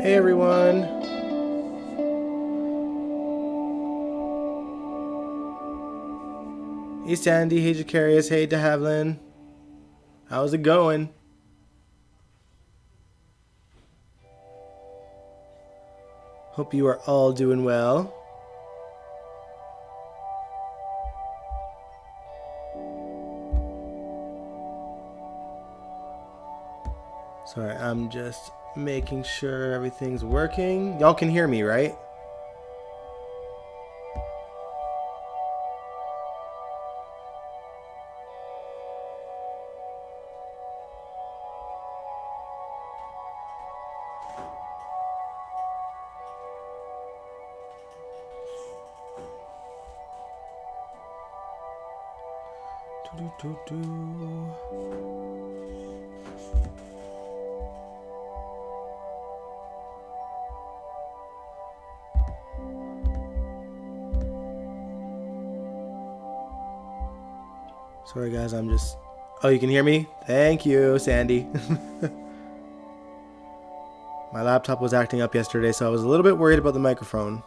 Hey everyone. Hey Sandy, hey Jacarius, hey De Havilland. How's it going? Hope you are all doing well. Sorry, I'm just making sure everything's working. Y'all can hear me, right? Sorry guys, I'm just... Oh, you can hear me? Thank you, Sandy. My laptop was acting up yesterday, so I was a little bit worried about the microphone.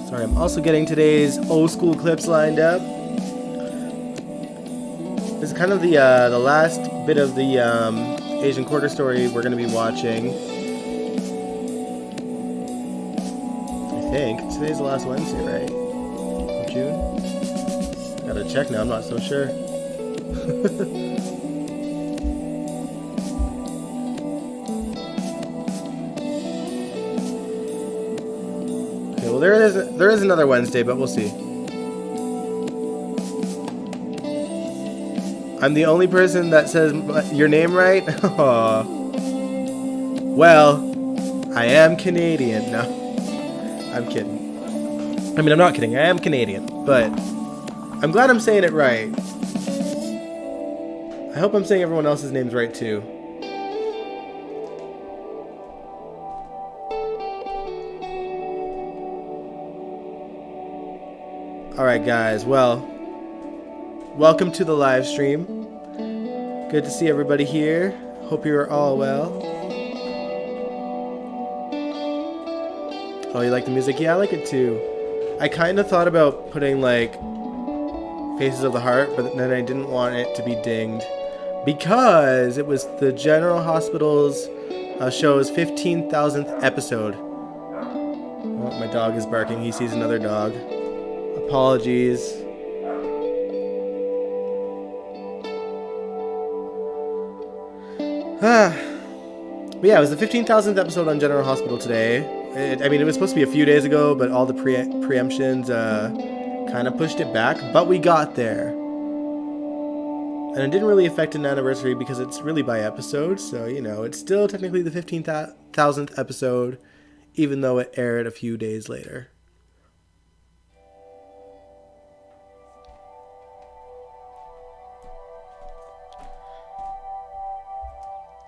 Sorry, I'm also getting today's old school clips lined up. This is kind of the last bit of the Asian Quarter Story we're going to be watching. I think. Today's the last Wednesday, right? Of June? Gotta check now, I'm not so sure. Okay, well there is another Wednesday, but we'll see. I'm the only person that says your name right? Aww. Well, I am Canadian. No, I'm kidding. I mean, I'm not kidding. I am Canadian, but I'm glad I'm saying it right. I hope I'm saying everyone else's names right, too. Alright, guys. Well, welcome to the live stream. Good to see everybody here. Hope you are all well. Oh, you like the music? Yeah, I like it too. I kind of thought about putting like Faces of the Heart, but then I didn't want it to be dinged because it was the General Hospital's show's 15,000th episode. Oh, my dog is barking. He sees another dog. Apologies. But yeah, it was the 15,000th episode on General Hospital today. I mean, it was supposed to be a few days ago, but all the preemptions kind of pushed it back. But we got there. And it didn't really affect an anniversary because it's really by episode. So, you know, it's still technically the 15,000th episode, even though it aired a few days later.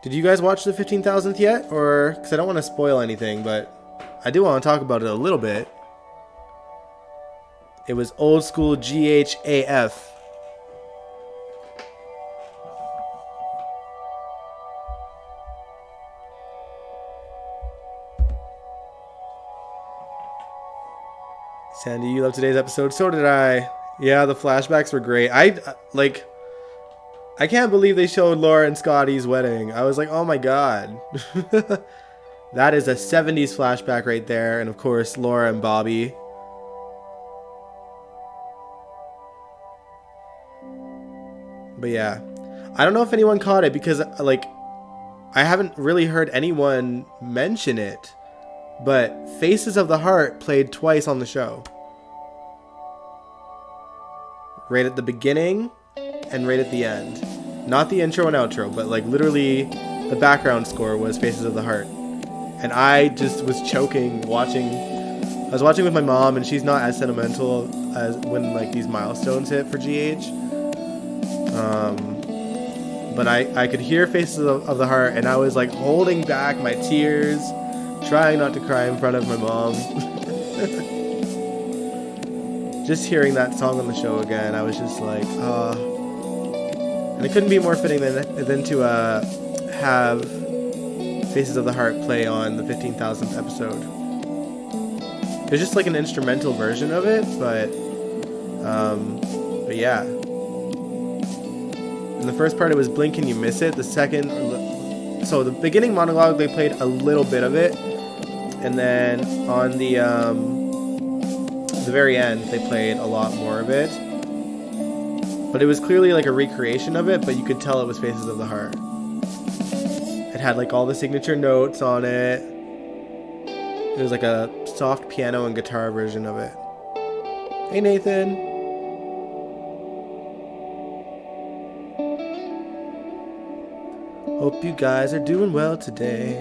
Did you guys watch the 15,000th yet? Or, because I don't want to spoil anything, but I do want to talk about it a little bit. It was old school GHAF. Sandy, you loved today's episode. So did I. Yeah, the flashbacks were great. I can't believe they showed Laura and Scotty's wedding. I was like, oh my god. That is a 70s flashback right there. And of course, Laura and Bobby. But yeah. I don't know if anyone caught it because, like, I haven't really heard anyone mention it. But Faces of the Heart played twice on the show. Right at the beginning and right at the end. Not the intro and outro, but like literally the background score was Faces of the Heart. And I just was choking watching. I was watching with my mom, and she's not as sentimental as when like these milestones hit for GH. But I could hear Faces of the Heart, and I was like holding back my tears, Trying not to cry in front of my mom. Just hearing that song on the show again, I was just like, and it couldn't be more fitting than to have Faces of the Heart play on the 15,000th episode. It's just like an instrumental version of it, but yeah. In the first part, it was Blink and You Miss It. The second, so the beginning monologue, they played a little bit of it, and then on the very end, they played a lot more of it. But it was clearly like a recreation of it, but you could tell it was Faces of the Heart. It had like all the signature notes on it. It was like a soft piano and guitar version of it. Hey, Nathan. Hope you guys are doing well today.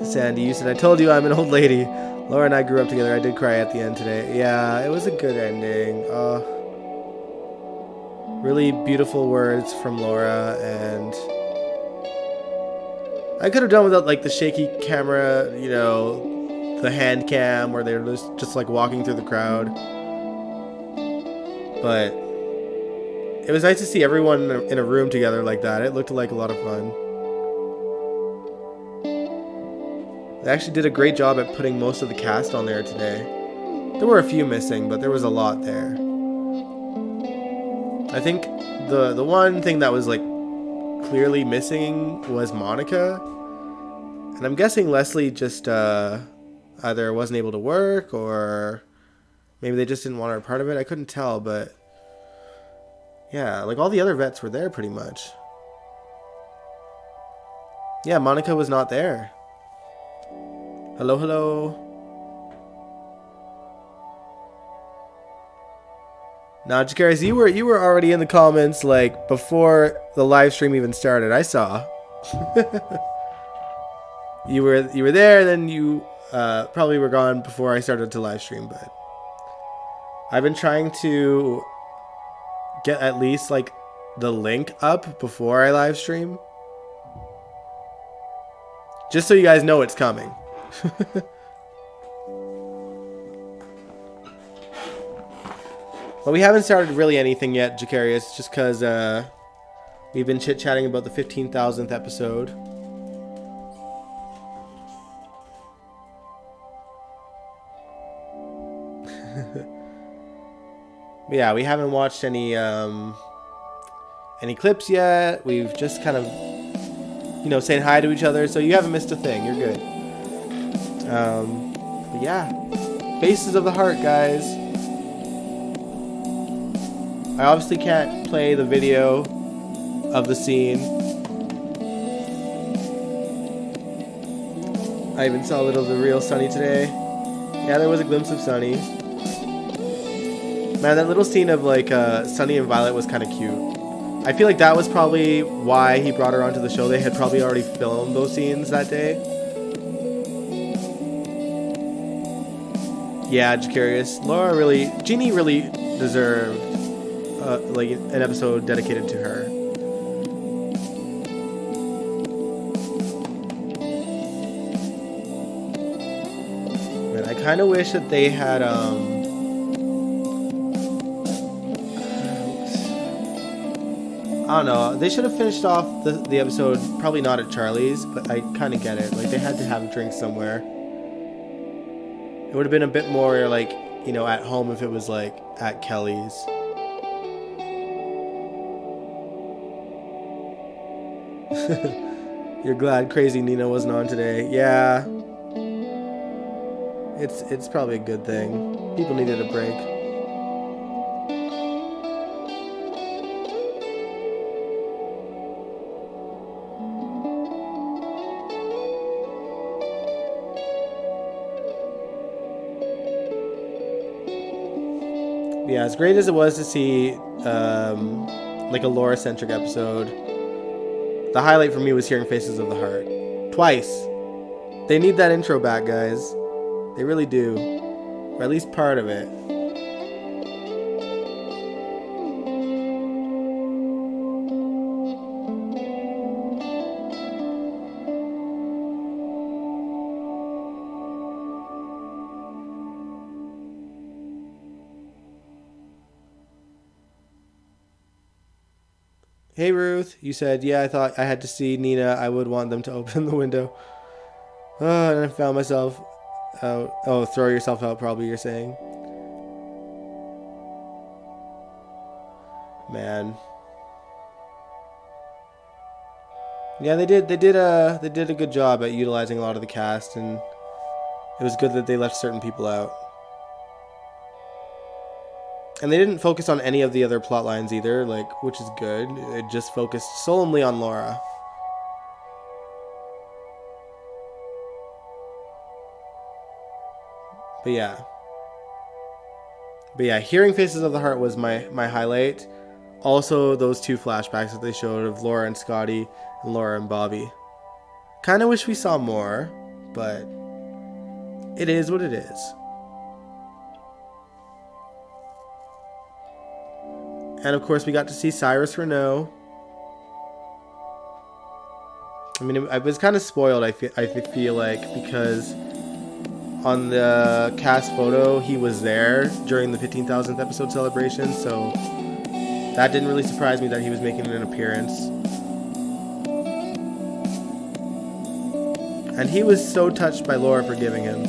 Sandy, you said, I told you I'm an old lady. Laura and I grew up together. I did cry at the end today. Yeah, it was a good ending. Really beautiful words from Laura, and I could have done without like the shaky camera, you know, the hand cam where they're just like walking through the crowd. But it was nice to see everyone in a room together like that. It looked like a lot of fun. They actually did a great job at putting most of the cast on there today. There were a few missing, but there was a lot there. I think the one thing that was like clearly missing was Monica. And I'm guessing Leslie just either wasn't able to work, or maybe they just didn't want her part of it. I couldn't tell, but yeah, like all the other vets were there pretty much. Yeah, Monica was not there. Hello, hello. Now, Jakaris, you were already in the comments like before the live stream even started. I saw. you were there, and then you probably were gone before I started to live stream. But I've been trying to get at least like the link up before I live stream, just so you guys know it's coming. But we haven't started really anything yet, Jacarius, just because we've been chit-chatting about the 15,000th episode. But yeah, we haven't watched any clips yet. We've just kind of, you know, saying hi to each other, so you haven't missed a thing. You're good. But yeah, Faces of the Heart, guys. I obviously can't play the video of the scene. I even saw a little of the real Sunny today. Yeah, there was a glimpse of Sunny. Man, that little scene of like Sunny and Violet was kind of cute. I feel like that was probably why he brought her onto the show. They had probably already filmed those scenes that day. Yeah, Jacarius. Jeannie really deserved like an episode dedicated to her. Man, I kind of wish that they had I don't know. They should have finished off the episode, probably not at Charlie's, but I kind of get it. Like, they had to have a drink somewhere. It would have been a bit more, like, you know, at home if it was, like, at Kelly's. You're glad Crazy Nina wasn't on today. Yeah. It's probably a good thing. People needed a break. Yeah, as great as it was to see like a Laura-centric episode, the highlight for me was hearing Faces of the Heart. Twice. They need that intro back, guys. They really do. Or at least part of it. Hey Ruth, you said, yeah, I thought I had to see Nina. I would want them to open the window. And I found myself out. Oh, throw yourself out, probably you're saying. Man. Yeah, they did a good job at utilizing a lot of the cast, and it was good that they left certain people out. And they didn't focus on any of the other plot lines either, like, which is good. It just focused solely on Laura. But yeah, hearing Faces of the Heart was my highlight. Also, those two flashbacks that they showed of Laura and Scotty and Laura and Bobby. Kind of wish we saw more, but it is what it is. And of course, we got to see Cyrus Renault. I mean, I was kind of spoiled, I feel like, because on the cast photo, he was there during the 15,000th episode celebration, so that didn't really surprise me that he was making an appearance. And he was so touched by Laura forgiving him.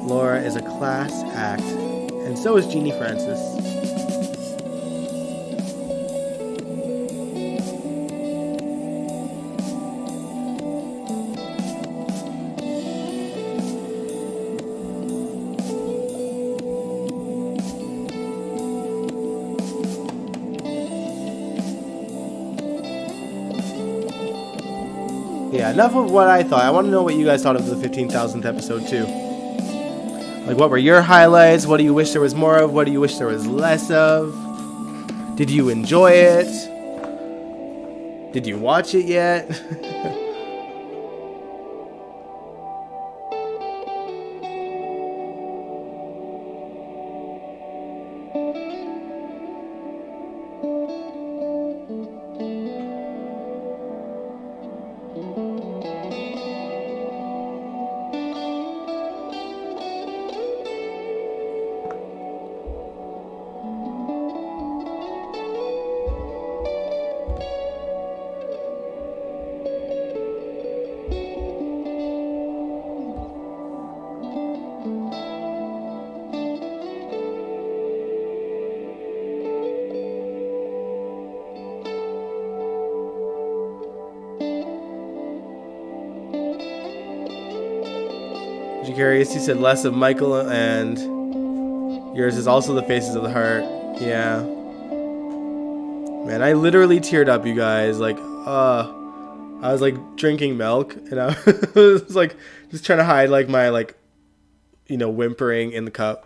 Laura is a class act, and so is Jeannie Francis. Yeah, enough of what I thought. I want to know what you guys thought of the 15,000th episode too. Like, what were your highlights? What do you wish there was more of? What do you wish there was less of? Did you enjoy it? Did you watch it yet? Curious, you said less of Michael, and yours is also the Faces of the Heart. Yeah, man, I literally teared up, you guys. Like, I was like drinking milk, and I was like just trying to hide like my whimpering in the cup.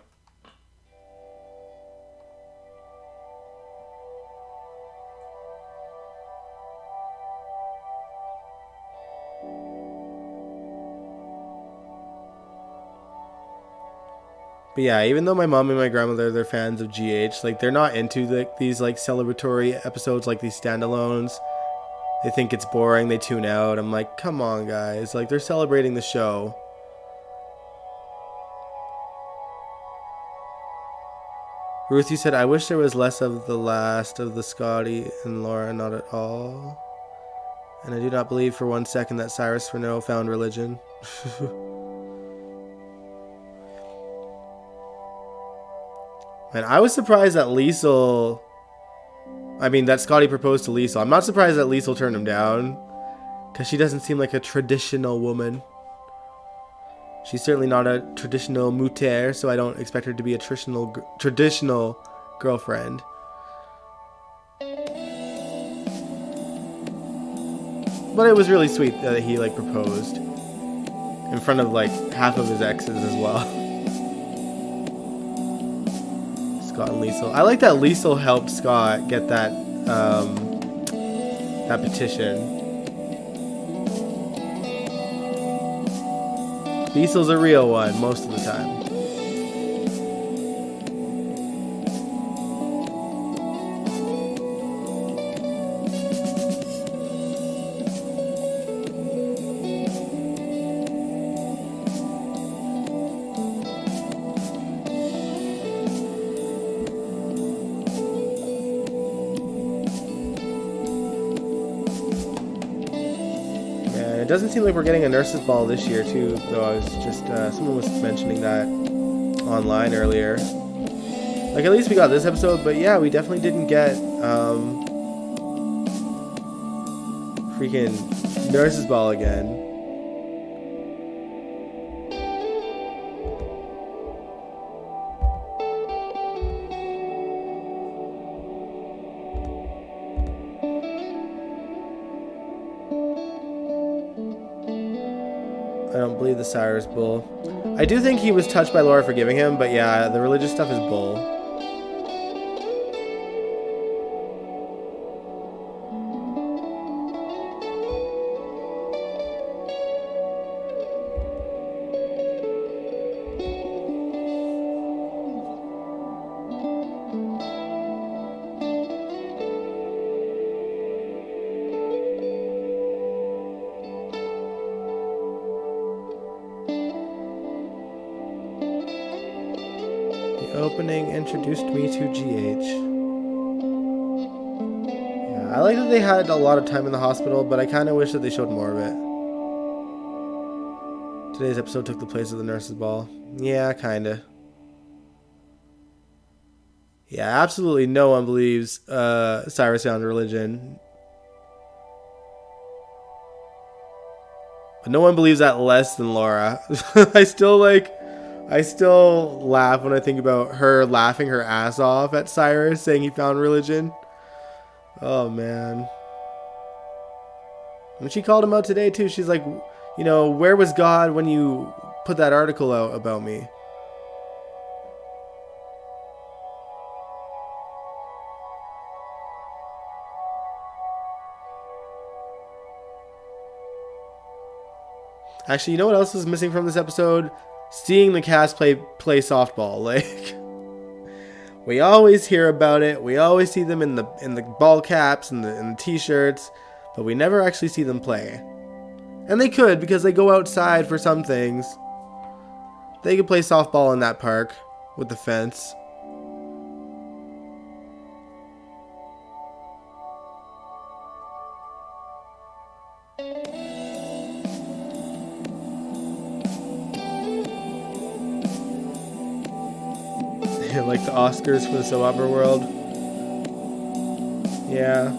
But yeah, even though my mom and my grandmother, they're fans of GH, like, they're not into these like celebratory episodes, like these standalones. They think it's boring, they tune out. I'm like, come on, guys. Like, they're celebrating the show. Ruth, you said, I wish there was less of the last of the Scotty and Laura, not at all. And I do not believe for 1 second that Cyrus Renault found religion. And I was surprised that that Scotty proposed to Liesl. I'm not surprised that Liesl turned him down, because she doesn't seem like a traditional woman. She's certainly not a traditional mutter, so I don't expect her to be a traditional girlfriend. But it was really sweet that he like proposed in front of like half of his exes as well. Scott and Liesl. I like that Liesl helped Scott get that petition. Liesl's a real one most of the time. it doesn't seem like we're getting a nurse's ball this year too, though. I was just someone was mentioning that online earlier. Like, at least we got this episode, but yeah, we definitely didn't get freaking nurse's ball again. I don't believe the Cyrus bull. I do think he was touched by Laura forgiving him, but yeah, the religious stuff is bull. Opening introduced me to GH. Yeah, I like that they had a lot of time in the hospital, but I kind of wish that they showed more of it. Today's episode took the place of the nurse's ball. Yeah, kinda. Yeah, absolutely no one believes Cyrus found a religion. But no one believes that less than Laura. I still laugh when I think about her laughing her ass off at Cyrus saying he found religion. Oh, man. When she called him out today, too, she's like, you know, where was God when you put that article out about me? Actually, you know what else is missing from this episode? Seeing the cast play softball. Like, we always hear about it. We always see them in the ball caps and the t-shirts, but we never actually see them play. And they could, because they go outside for some things. They could play softball in that park with the fence. Like the Oscars for the soap opera world. Yeah.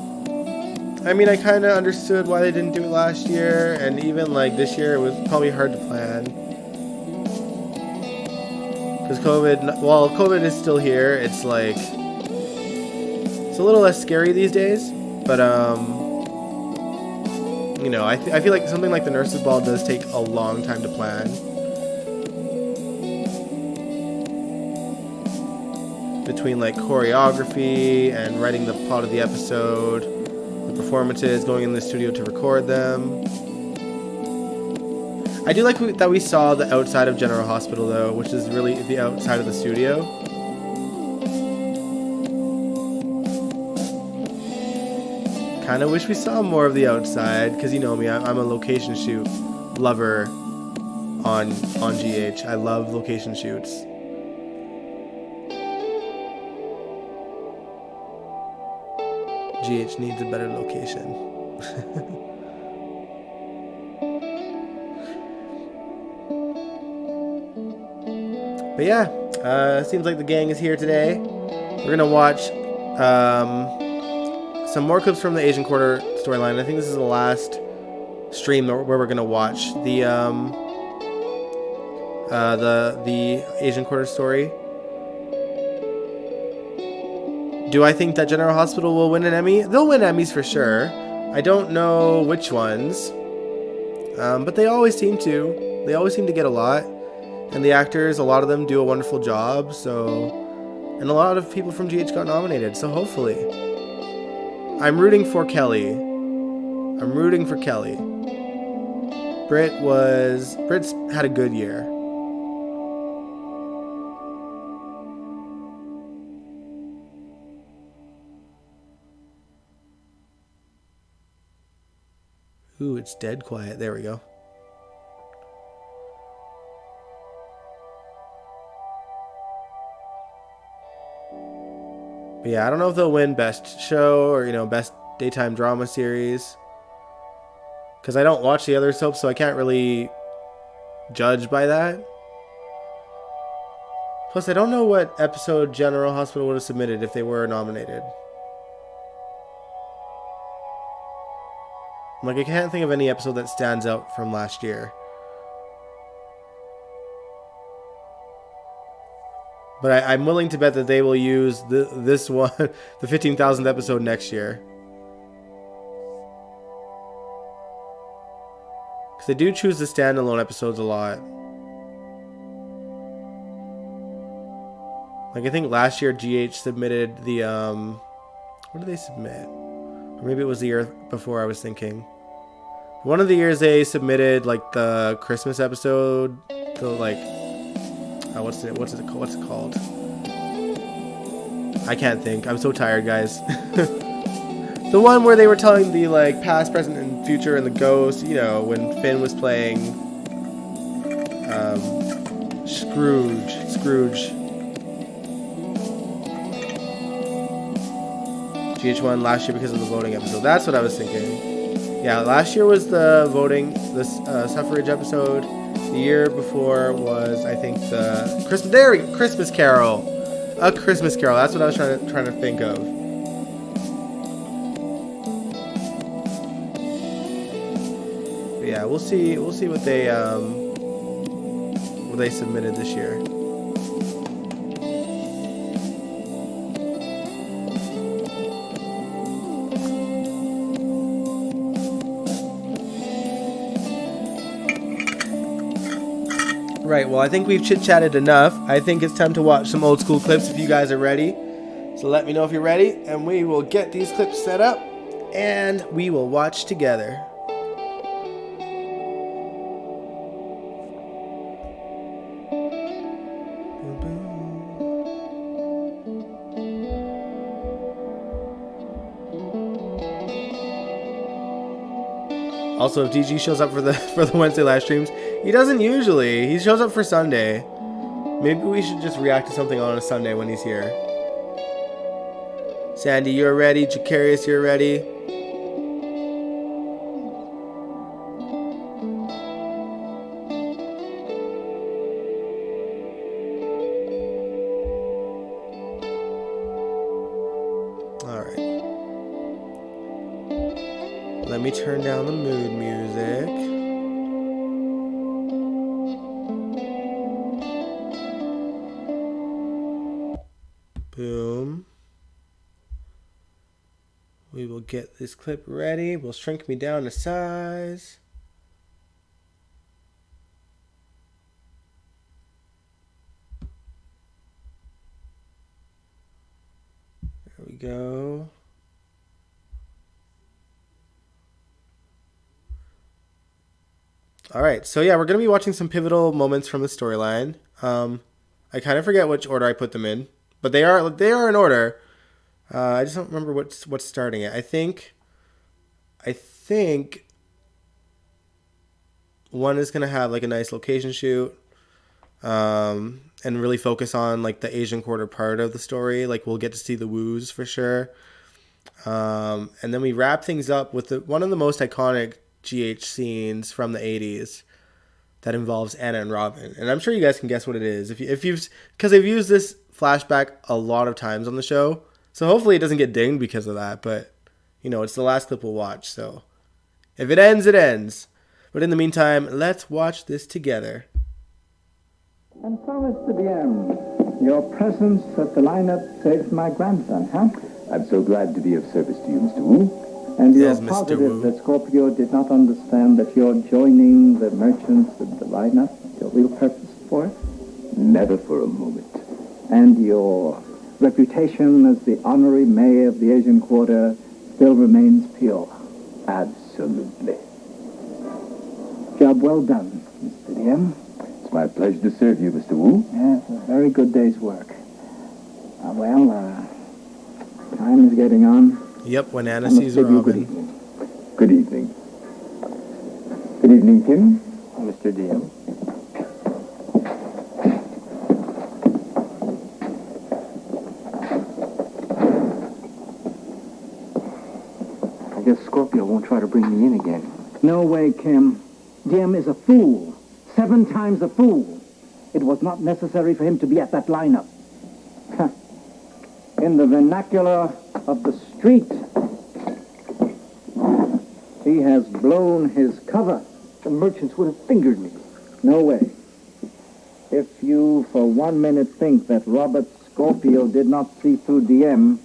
I mean, I kind of understood why they didn't do it last year, and even like this year, it was probably hard to plan. Because COVID is still here, it's like, it's a little less scary these days, but you know, I feel like something like the nurse's ball does take a long time to plan. Between like choreography and writing the plot of the episode, the performances, going in the studio to record them. I do like that we saw the outside of General Hospital though, which is really the outside of the studio. Kind of wish we saw more of the outside, because you know me, I'm a location shoot lover on GH. I love location shoots. GH needs a better location. But yeah, seems like the gang is here today. We're gonna watch some more clips from the Asian Quarter storyline. I think this is the last stream where we're gonna watch the Asian Quarter story. Do I think that General Hospital will win an Emmy? They'll win Emmys for sure. I don't know which ones, but they always seem to. They always seem to get a lot, and the actors, a lot of them do a wonderful job. So, and a lot of people from GH got nominated. So hopefully, I'm rooting for Kelly. I'm rooting for Kelly. Brit's had a good year. Ooh, it's dead quiet. There we go. But yeah, I don't know if they'll win Best Show or, you know, Best Daytime Drama Series. Because I don't watch the other soaps, so I can't really judge by that. Plus, I don't know what episode General Hospital would have submitted if they were nominated. Like, I can't think of any episode that stands out from last year. But I'm willing to bet that they will use this one, the 15,000th episode next year. Because they do choose the standalone episodes a lot. Like, I think last year GH submitted the, what did they submit? Or maybe it was the year before, I was thinking. One of the years they submitted, like, the Christmas episode, the, like, what's it called? I can't think. I'm so tired, guys. The one where they were telling the, like, past, present, and future and the ghost, you know, when Finn was playing Scrooge. GH1 last year because of the voting episode. That's what I was thinking. Yeah, last year was the voting, the suffrage episode. The year before was, I think, the Christmas Carol. A Christmas Carol. That's what I was trying to think of. But yeah, we'll see what they submitted this year. Right, well, I think we've chit-chatted enough. I think it's time to watch some old school clips if you guys are ready. So let me know if you're ready, and we will get these clips set up, and we will watch together. Also, if DG shows up for the Wednesday live streams, he doesn't usually. He shows up for Sunday. Maybe we should just react to something on a Sunday when he's here. Sandy, you're ready. Jacarius, you're ready. Let me turn down the mood music. Boom. We will get this clip ready. We'll shrink me down to size. There we go. Alright, so yeah, we're going to be watching some pivotal moments from the storyline. I kind of forget which order I put them in, but they are in order. I just don't remember what's starting it. I think one is going to have like a nice location shoot and really focus on like the Asian Quarter part of the story. Like we'll get to see the woos for sure. And then we wrap things up with one of the most iconic GH scenes from the 80s that involves Anna and Robin, and I'm sure you guys can guess what it is because they've used this flashback a lot of times on the show, so hopefully it doesn't get dinged because of that. But you know, it's the last clip we'll watch, so if it ends, it ends. But in the meantime, let's watch this together. And so, Mr. DM, your presence at the lineup saved my grandson, huh? I'm so glad to be of service to you, Mr. Wu. And you're Yes, Mr. positive Wu. that Scorpio did not understand that you're joining the merchants of the lineup, your real purpose for it? Never for a moment. And your reputation as the honorary mayor of the Asian Quarter still remains pure? Absolutely. Job well done, Mr. DM. It's my pleasure to serve you, Mr. Wu. Yes, a very good day's work. Time is getting on. Yep, when Anna I must sees bid you good Robin. evening. Good evening. Good evening, Kim. Mr. DM. I guess Scorpio won't try to bring me in again. No way, Kim. Jim is a fool. 7 times a fool. It was not necessary for him to be at that lineup. In the vernacular of the street, he has blown his cover. The merchants would have fingered me. No way. If you for 1 minute think that Robert Scorpio did not see through DM,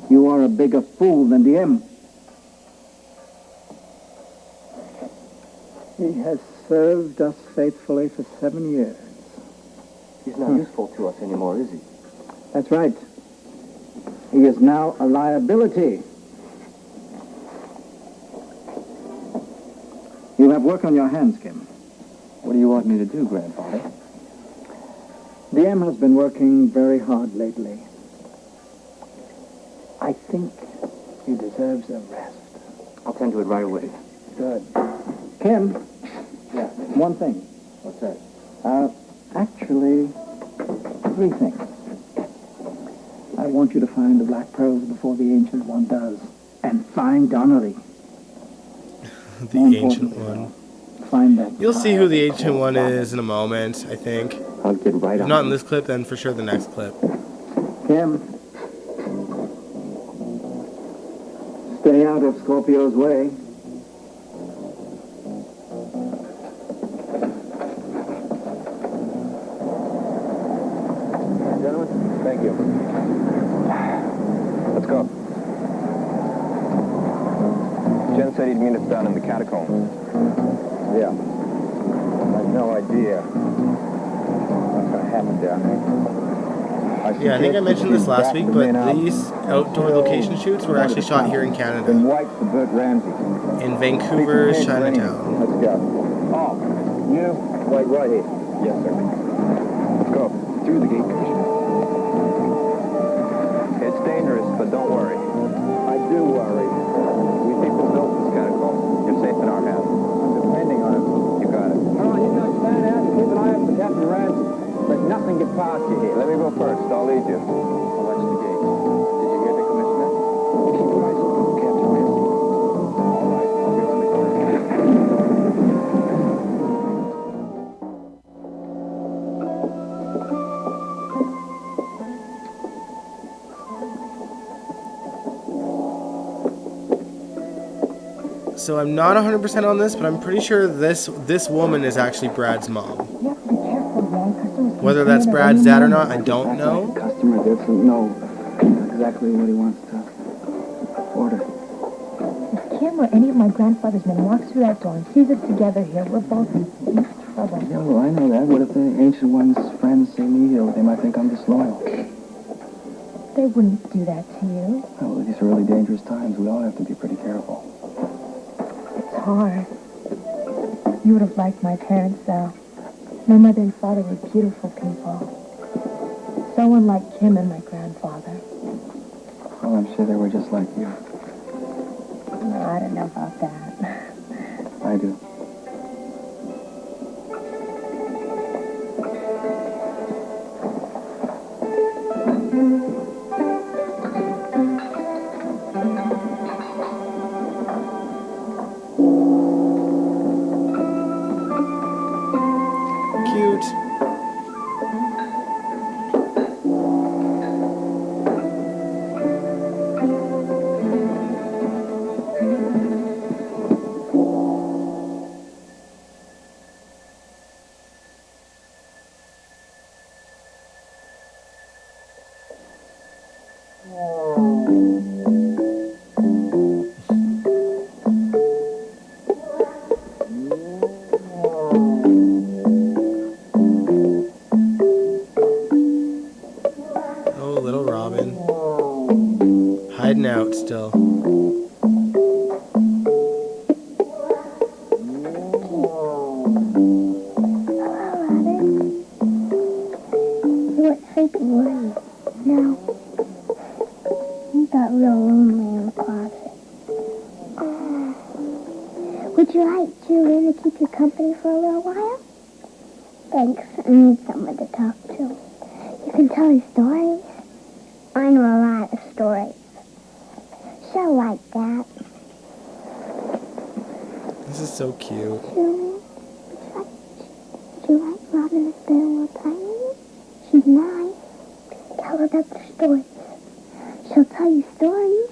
you are a bigger fool than DM. He has served us faithfully for 7 years. He's not useful to us anymore, is he? That's right. He is now a liability. You have work on your hands, Kim. What do you want me to do, Grandfather? DM has been working very hard lately. I think he deserves a rest. I'll tend to it right away. Good. Kim? Yeah. One thing. What's that? Actually, 3 things. I want you to find the Black Pearls before the Ancient One does. And find Donnery. The More Ancient importantly, One. Find that. You'll see who the Ancient One is in a moment, I think. I'll get right If on not in it. this clip, then for sure the next clip. Kim. Stay out of Scorpio's way. Gentlemen, thank you. Let's go. Jen said he'd meet us down in the catacombs. Yeah. I had no idea what's going to happen down there. Yeah, I think I mentioned this last week, but these outdoor location shoots were actually shot here in Then Canada, White for Burt Ramsey. in Vancouver's Chinatown. Let's go. Oh, you? Right here. Yes, sir. Let's go. Through the gate, Commissioner. It's dangerous, but don't worry. I do worry. We people built this catacomb. You're safe in our hands. I'm depending on it. You got it. Oh, you know, stand out and keep an eye out for Captain Ramsey. Let nothing get past you here. Let me go first. I'll lead you. I'll watch the gate. Did you hear the Commissioner? Keep your eyes open for Captain Ramsey. All right. I'll be on the corner. So I'm not 100% on this, but I'm pretty sure this woman is actually Brad's mom. You have to be careful, man. Customers can Whether come that's in at Brad's any dad or moment. not, I don't know. The customer doesn't know exactly what he wants to order. If Kim or any of my grandfather's men walks through that door and sees us together here, we're both in deep trouble. Yeah, well, I know that. What if the Ancient One's friends see me here? They might think I'm disloyal. They wouldn't do that to you. Well, these are really dangerous times. We all have to be pretty careful. It's hard. You would have liked my parents, though. My mother and father were beautiful people. So unlike Kim and my grandfather. Well, I'm sure they were just like you. No, I don't know about that. I do. Cute. Oh, little Robin. Hiding out still. What type were you? No. You got real lonely in the closet. Would you like Julie to keep you company for a little while? Thanks. I need someone to talk to. You can tell me stories. I know a lot of stories. She'll like that. This is so cute. Would you like Robin to spend a little time with you? She's nice. Tell her about the stories. She'll tell you stories.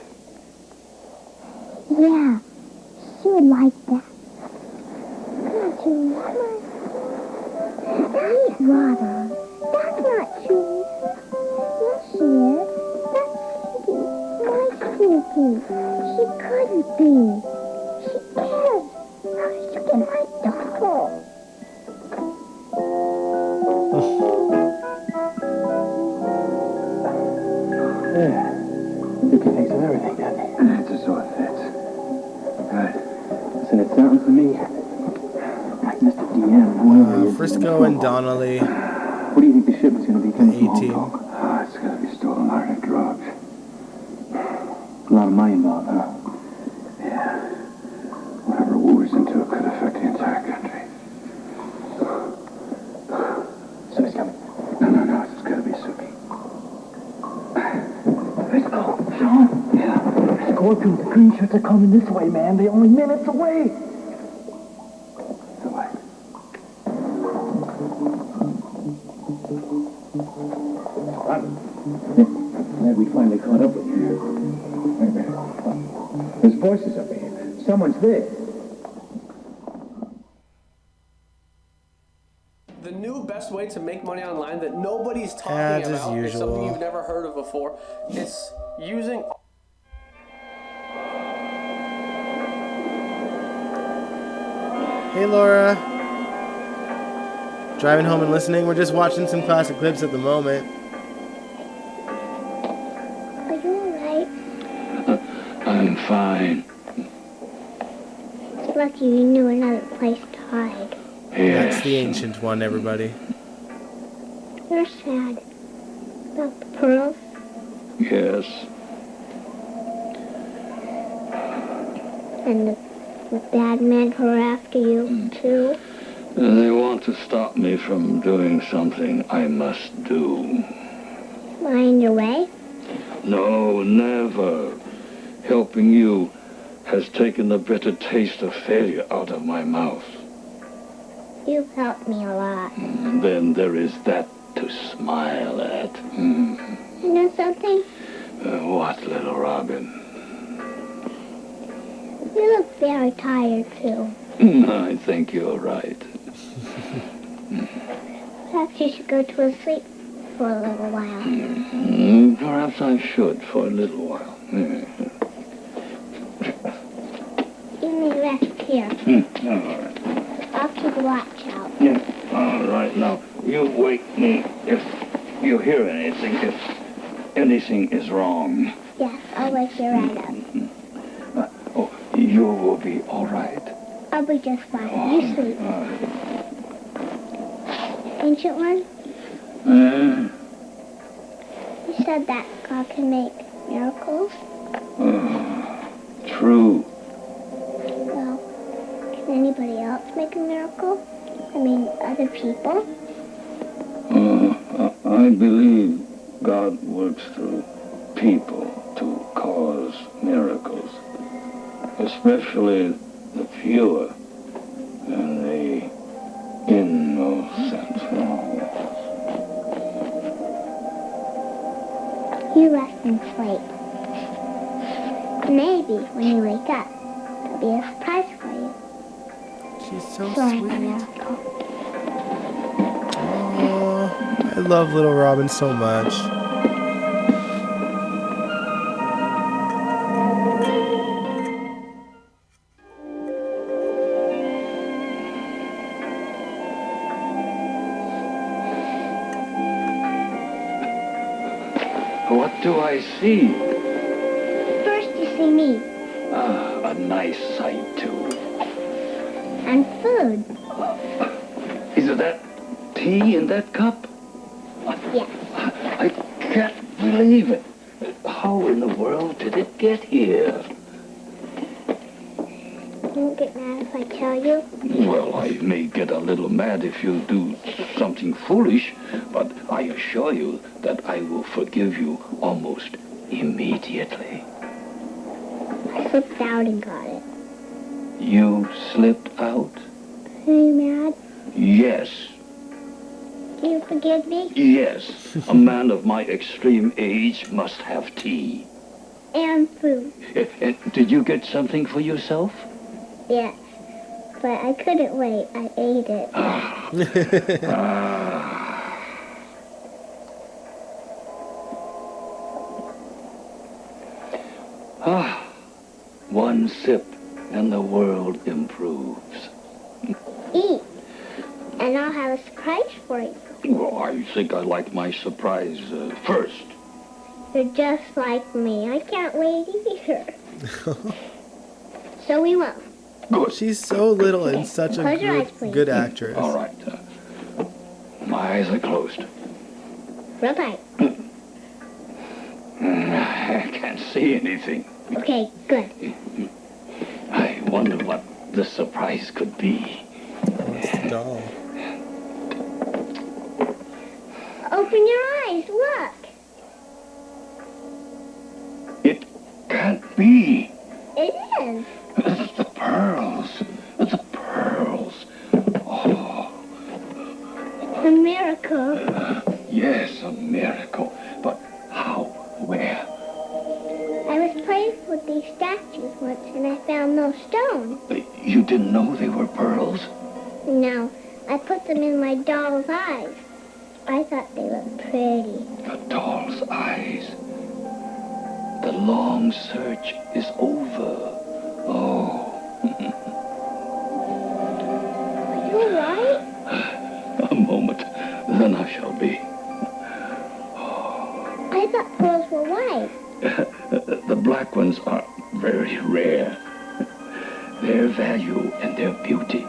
Yeah, she would like that. Come on, Julie, come on. Eat, Robin. That's not Julie. Yes, she is. That's Sneaky. My Sneaky. She couldn't be. She is. How did you get my doll? Yeah. Dookie thinks of everything, doesn't he? It's a sore fit. Good. Listen, it's something for me. Like Mr. DM, whoever he is. Frisco and Donnelly. What do you think the shipment's going to be coming from Hong 18. Kong? It's gotta be stolen iron and drugs. A lot of money involved, huh? Yeah. Whatever Wu's into it could affect the entire country. So he's coming. No. It's gotta be Suki. Let's go. Sean? Yeah. Scorpions, the green shirts are coming this way, man. They're only minutes away. Away. Glad we finally caught up with you. There's voices up here. Someone's there. The new best way to make money online that nobody's talking Ads as about is something usual. you've never heard of before. It's using... Hey, Laura. Driving home and listening. We're just watching some classic clips at the moment. Are you alright? I'm fine. It's lucky you knew another place to hide. That's the ancient one, everybody. You're sad. About the pearls? Yes. And the bad men who are after you, too? They want to stop me from doing something I must do. Mind your way? No, never. Helping you has taken the bitter taste of failure out of my mouth. You've helped me a lot. Then there is that to smile at. You know something? What, little Robin? You look very tired, too. I think you're right. Perhaps you should go to sleep for a little while. Perhaps I should for a little while. You may rest here. All right. I'll keep a watch out. All right, now, you wake me if you hear anything, if anything is wrong. Yes, I'll wake you right up. You will be all right. I'll be just fine. You sleep. Ancient One, you said that God can make miracles. True. Well, can anybody else make a miracle? I mean, other people? I believe God works through people to cause miracles, especially the pure and the innocent. You rest and sleep. Maybe when you wake up, there'll be a surprise for you. She's so Like a sweet. miracle. Oh, I love little Robin so much. What do I see? First you see me, A nice sight, too. and food. Is that tea in that cup? Yes. I can't believe it. How in the world did it get here? Don't get mad if I tell you. Well, I may get a little mad if you do something foolish, but I assure you that I will forgive you almost immediately. I slipped out and got it. You slipped out? Are you mad? Yes. Do you forgive me? Yes. A man of my extreme age must have tea. And food. And did you get something for yourself? Yes. But I couldn't wait. I ate it. One sip and the world improves. Eat. And I'll have a surprise for you. Well, I think I like my surprise first. You're just like me. I can't wait either. So we won't. Good. She's so little and such a Close your eyes, good, please. good actress. All right. My eyes are closed. Real tight. I can't see anything. Okay, good. I wonder what the surprise could be. Doll. Open your eyes. Look. It can't be. It is. It's the pearls. It's the pearls. Oh, A miracle. yes, a miracle. But how? Where? I was playing with these statues once and I found no stone. You didn't know they were pearls? No, I put them in my doll's eyes. I thought they looked pretty. A doll's eyes. The long search is over. Oh. Are you alright? A moment, then I shall be. I thought pearls were white. The black ones are very rare. Their value and their beauty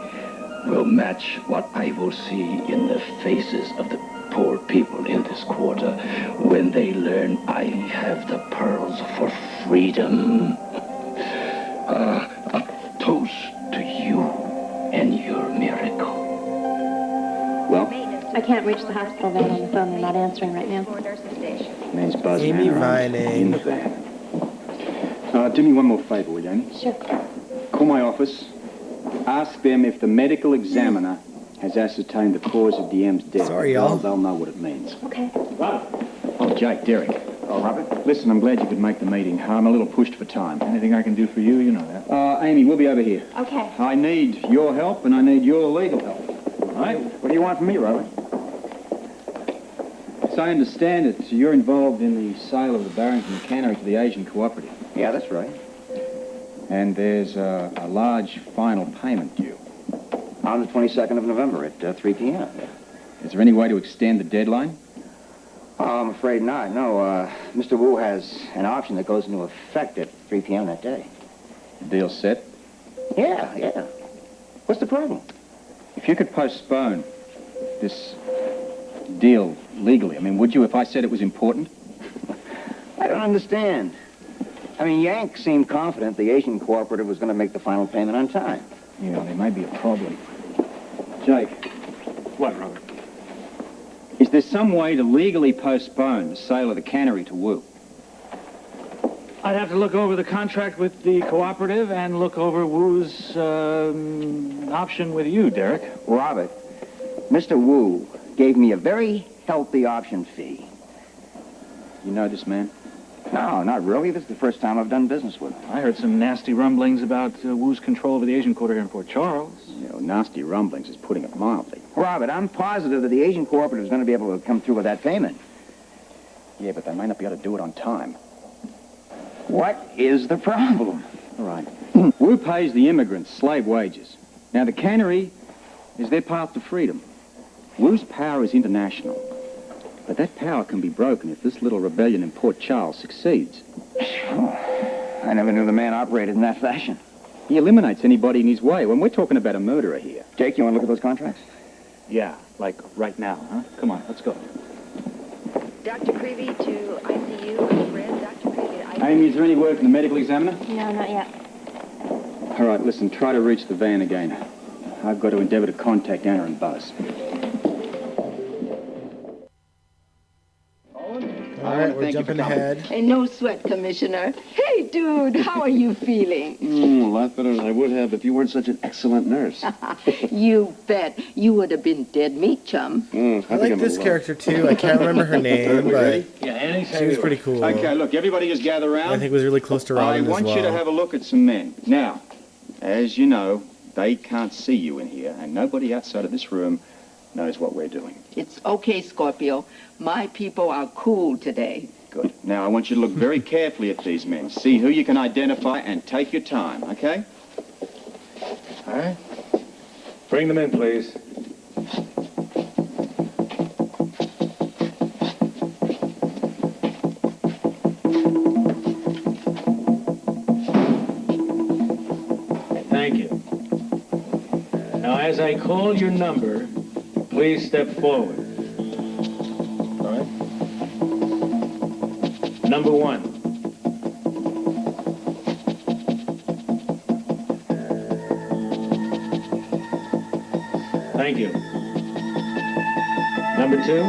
will match what I will see in the faces of the poor people in this quarter when they learn I have the pearls for freedom. A toast to you and your miracle. Well, I can't reach the hospital van on the phone. They're not answering right now. name's Buzz Amy Manor. In the Vining. van. Do me one more favor, will you, Amy? Sure. Call my office. Ask them if the medical examiner has ascertained the cause of Diem's death. Sorry, y'all. They'll know what it means. Okay. Oh, Jake, Derek. Oh, Robert? Listen, I'm glad you could make the meeting. I'm a little pushed for time. Anything I can do for you, you know that. Amy, we'll be over here. Okay. I need your help, and I need your legal help. All right? What do you want from me, Robert? As I understand it, you're involved in the sale of the Barrington Cannery to the Asian Cooperative. Yeah, that's right. And there's a large final payment due. On the 22nd of November at 3 p.m. Is there any way to extend the deadline? Oh, I'm afraid not. No, Mr. Wu has an option that goes into effect at 3 p.m. that day. Deal set? Yeah. What's the problem? If you could postpone this deal legally, I mean, would you if I said it was important? I don't understand. I mean, Yank seemed confident the Asian Cooperative was going to make the final payment on time. Yeah, there may be a problem. Jake, What, Robert? is there some way to legally postpone the sale of the cannery to Wu? I'd have to look over the contract with the cooperative and look over Wu's option with you, Derek. Robert, Mr. Wu gave me a very healthy option fee. You know this man? No, not really. This is the first time I've done business with him. I heard some nasty rumblings about Wu's control over the Asian quarter here in Port Charles. You know, nasty rumblings is putting it mildly. Robert, I'm positive that the Asian Cooperative is going to be able to come through with that payment. Yeah, but they may not be able to do it on time. What is the problem? All right. Wu pays the immigrants slave wages. Now, the cannery is their path to freedom. Wu's power is international. But that power can be broken if this little rebellion in Port Charles succeeds. I never knew the man operated in that fashion. He eliminates anybody in his way when we're talking about a murderer here. Jake, you want to look at those contracts? Yeah, like right now, huh? Come on, let's go. Dr. Creevy to ICU. Fred, Dr. Creevy to ICU. Amy, is there any word from the medical examiner? No, not yet. All right, listen, try to reach the van again. I've got to endeavor to contact Anna and Buzz. All right, we're thank you for jumping coming. ahead. Hey, no sweat, Commissioner. Hey, dude, how are you feeling? A lot better than I would have if you weren't such an excellent nurse. You bet. You would have been dead meat, chum. I like this character too. I can't remember her name, but Yeah, Annie, she was pretty cool. Okay, look, everybody just gather around. I think was really close to Robin I want as well. you to have a look at some men. Now, as you know, they can't see you in here, and nobody outside of this room knows what we're doing. It's okay, Scorpio. My people are cool today. Good. Now, I want you to look very carefully at these men. See who you can identify and take your time, okay? All right. Bring them in, please. Thank you. Now, as I call your number, please step forward. All right? Number 1. Thank you. Number 2.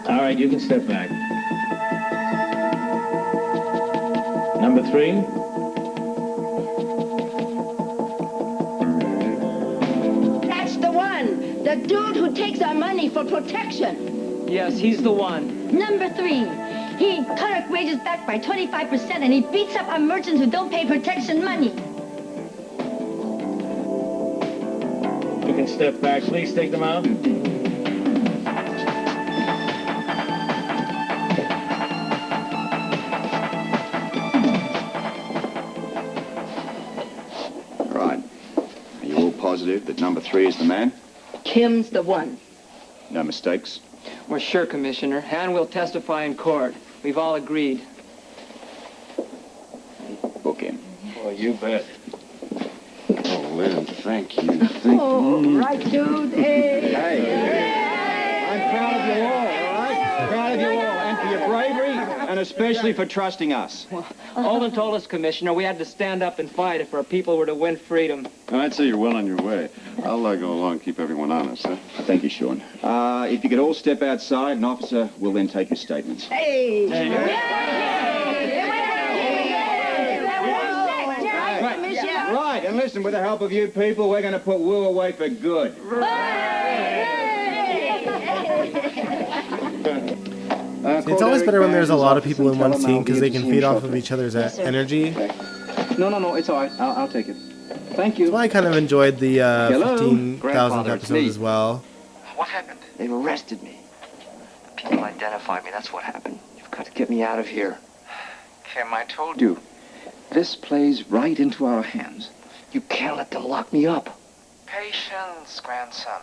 All right, you can step back. Number 3. That's the one. The dude who takes our money for protection. Yes, he's the one. Number 3, he cut our wages back by 25% and he beats up our merchants who don't pay protection money. You can step back. Please take them out. Right. Are you all positive that number 3 is the man? Kim's the one. No mistakes? We're sure, Commissioner, and we'll testify in court. We've all agreed. Book him. Oh, you bet. Oh, Lynn, thank you. Thank Oh, right, dude. Hey. I'm proud of you all right? Proud of you all, and for your bravery, and especially for trusting us. Olin told us, Commissioner, we had to stand up and fight if our people were to win freedom. And I'd say you're well on your way. I'll go along and keep everyone honest, huh? Thank you, Sean. If you could all step outside, an officer will then take your statements. Hey. Right, and listen, with the help of you people, we're going to put Wu away for good. It's always better when there's a lot of people in one scene because they can feed off of each other's energy. No, it's all right. I'll take it. Thank you. That's why I kind of enjoyed the Hello? 15,000th Grandfather, it's episode me. as well. What happened? They've arrested me. The people identified me. That's what happened. You've got to get me out of here. Kim, I told you. This plays right into our hands. You can't let them lock me up. Patience, grandson.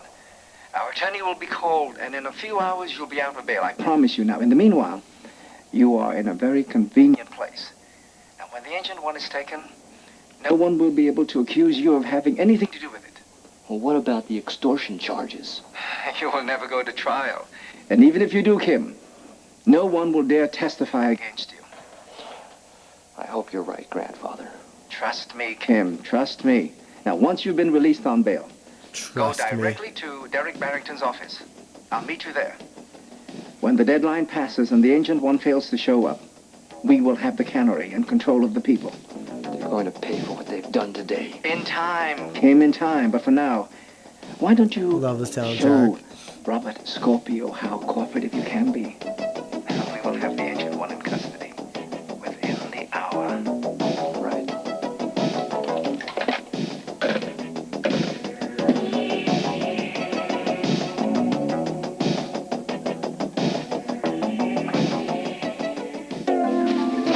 Our attorney will be called, and in a few hours you'll be out of bail. I Promise you now. In the meanwhile, you are in a very convenient place. And when the ancient one is taken, No one will be able to accuse you of having anything to do with it. well, what about the extortion charges? You will never go to trial. And even if you do, Kim, no one will dare testify against you. I hope you're right, grandfather. Trust me, Kim, trust me. Now, once you've been released on bail, Go directly to Derek Barrington's office. I'll meet you there. when the deadline passes and the Ancient One fails to show up, we will have the cannery and control of the people. They're going to pay for what they've done today. In time. Came in time, but for now, why don't you Love this show soundtrack. Robert Scorpio how cooperative you can be? We will have the Ancient One in custody within the hour. Right.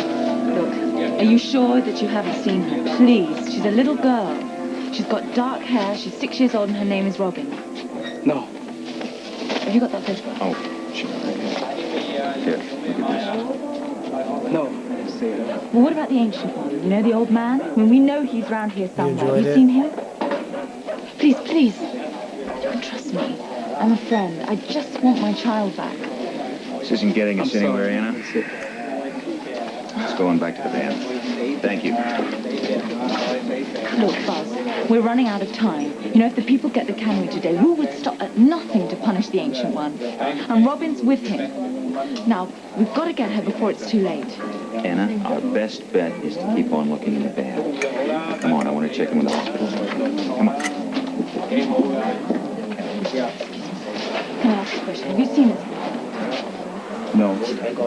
Are you sure that you haven't seen her? Please, she's a little girl. She's got dark hair, she's 6 years old, and her name is Robin. No. Have you got that photograph? Oh, sure. Here, look at this. No. Well, what about the ancient one? You know, the old man? I mean, we know he's round here somewhere. Have enjoyed you it? seen him? Please, please. You can trust me. I'm a friend. I just want my child back. This isn't getting us anywhere, Anna. going back to the van. Thank you. Look, Buzz, we're running out of time. You know, if the people get the cannery today, Wu would stop at nothing to punish the Ancient One. And Robin's with him. Now, we've got to get her before it's too late. Anna, our best bet is to keep on looking in the van. Come on, I want to check in with the hospital. Come on. Can I ask a question? Have you seen this? No. Thank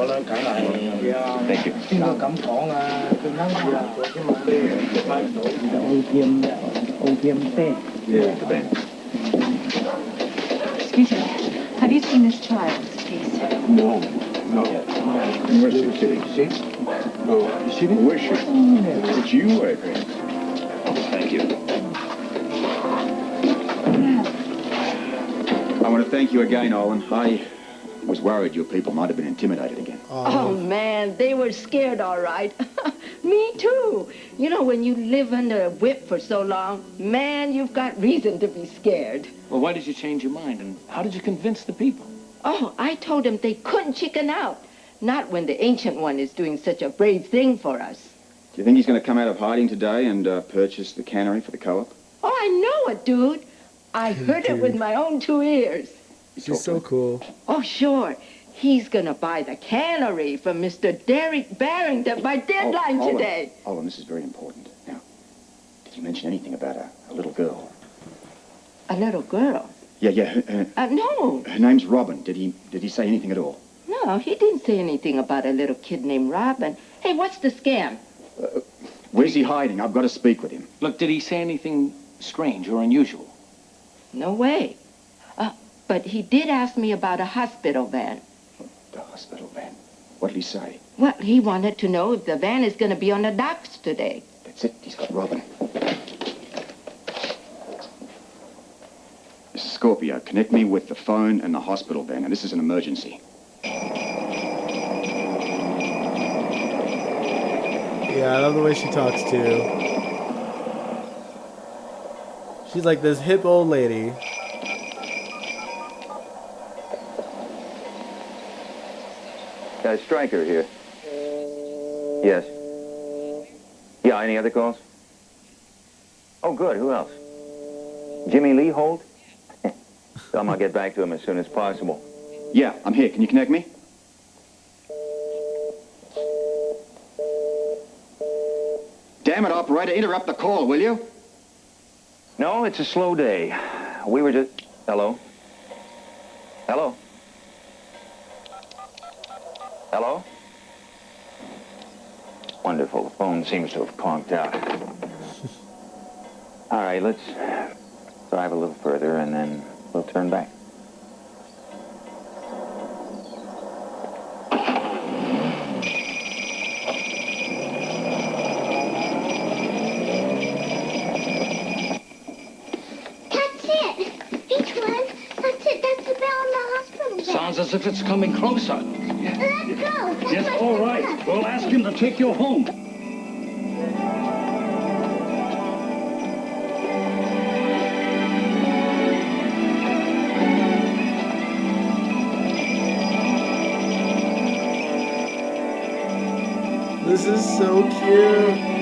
you. The van. Excuse me. Have you seen this child, please? No. Where's she sitting? See? No. Is she? Where's she? It's you, I think. Thank you. I want to thank you again, Olin. I was worried your people might have been intimidated again. Oh, man, they were scared, all right. Me, too. You know, when you live under a whip for so long, man, you've got reason to be scared. Well, why did you change your mind, and how did you convince the people? Oh, I told them they couldn't chicken out. Not when the Ancient One is doing such a brave thing for us. Do you think he's going to come out of hiding today and purchase the cannery for the co-op? Oh, I know it, dude. I heard it with my own 2 ears. She's so cool. Oh, sure. He's gonna buy the cannery from Mr. Derek Barrington by deadline today. Olin, this is very important. Now, did you mention anything about a little girl? A little girl? Yeah. No. Her name's Robin. Did he say anything at all? No, he didn't say anything about a little kid named Robin. Hey, what's the scam? Where's he hiding? I've got to speak with him. Look, did he say anything strange or unusual? No way. But he did ask me about a hospital van. The hospital van? What did he say? Well, he wanted to know if the van is going to be on the docks today. That's it. He's got Robin. Mrs. Scorpio, connect me with the phone and the hospital van. Now, this is an emergency. Yeah, I love the way she talks, too. She's like this hip old lady. Stryker here. Yes. Yeah, any other calls? Oh, good. Who else? Jimmy Lee Holt? Tell him I'll get back to him as soon as possible. Yeah, I'm here. Can you connect me? Damn it, operator. Interrupt the call, will you? No, it's a slow day. We were just... Hello? Hello? Hello? Wonderful. The phone seems to have conked out. All right, let's drive a little further, and then we'll turn back. Sounds as if it's coming closer. Let's go. Yes, all right. We'll ask him to take you home. This is so cute.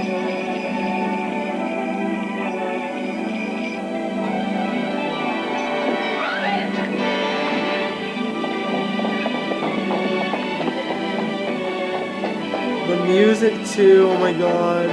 The music too, oh my god.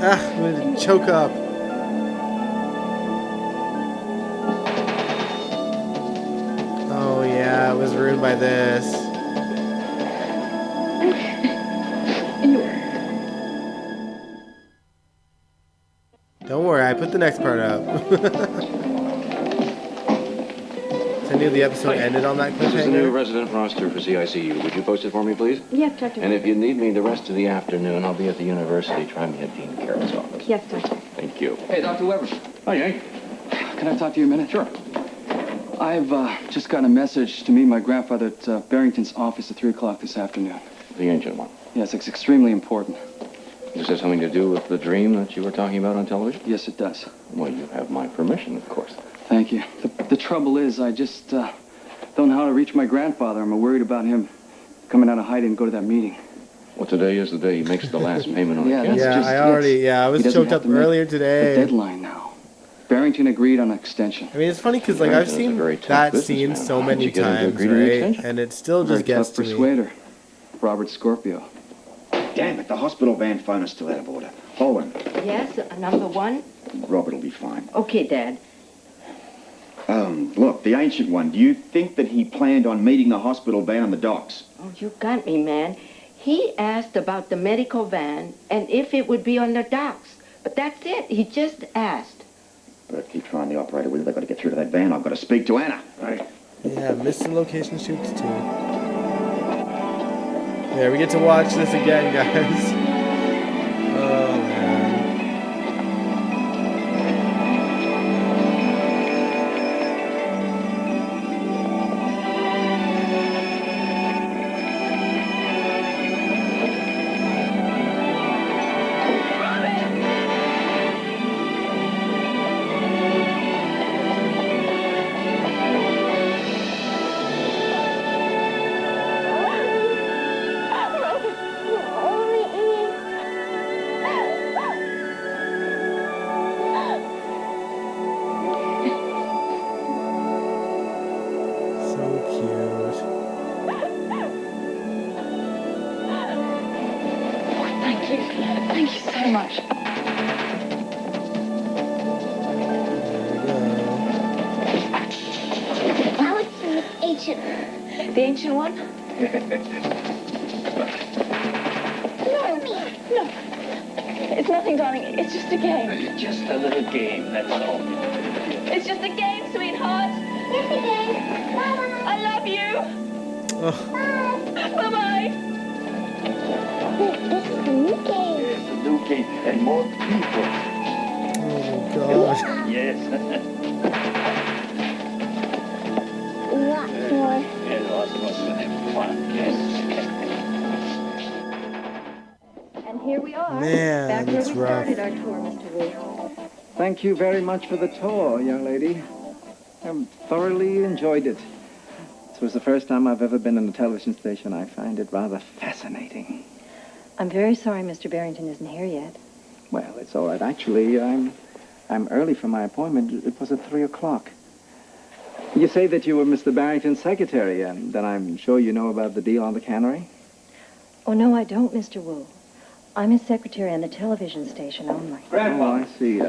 I'm gonna choke up. Oh yeah, it was ruined by this. Don't worry, I put the next part up. So I knew the episode ended on that This is the new cliffhanger. resident roster for CICU. Would you post it for me, please? Yes, Dr. And if you need me the rest of the afternoon, I'll be at the university. Try me at Dean Carroll's office. Yes, Doctor. Thank you. Hey, Dr. Weber. Hi, Yank. Can I talk to you a minute? Sure. I've just gotten a message to meet my grandfather at Barrington's office at 3 o'clock this afternoon. The ancient one. Yes, it's extremely important. Does this have something to do with the dream that you were talking about on television? Yes, it does. Well, you have my permission, of course. Thank you. The trouble is, I just don't know how to reach my grandfather. I'm worried about him coming out of hiding and go to that meeting. Well, today is the day he makes the last payment on the that's account. I was choked up earlier today. The deadline now. Barrington agreed on an extension. I mean, it's funny because, like, I've seen that scene so many times, right? And it still just gets to me. Persuader, Robert Scorpio. Damn it, the hospital van phone is still out of order. Owen. Yes, number one? Robert will be fine. Okay, Dad. Look, the Ancient One, do you think that he planned on meeting the hospital van on the docks? Oh, you got me, man. He asked about the medical van and if it would be on the docks. But that's it. He just asked. Better keep trying the operator with it. They've got to get through to that van. I've got to speak to Anna. Right. Yeah, missed the location shoots too. Yeah, we get to watch this again, guys. Oh, man. Thank you so much. Now it's the ancient. The ancient one? No. It's nothing, darling. It's just a game. It's just a little game, that's all. It's just a game, sweetheart. It's a game. Bye-bye. I love you. Bye-bye. This is a new game. Yes, a new game and more people. Oh, God. Yes. Lots more. And lots more fun. Yes. And here we are. Man, back where that's we rough. started our tour, Mr. Wu. Thank you very much for the tour, young lady. I've thoroughly enjoyed it. This was the first time I've ever been in a television station. I find it rather fascinating. I'm very sorry Mr. Barrington isn't here yet. Well, it's all right. Actually, I'm early for my appointment. It was at 3 o'clock. You say that you were Mr. Barrington's secretary, and then I'm sure you know about the deal on the cannery? Oh, no, I don't, Mr. Wu. I'm his secretary on the television station only. Oh, I see.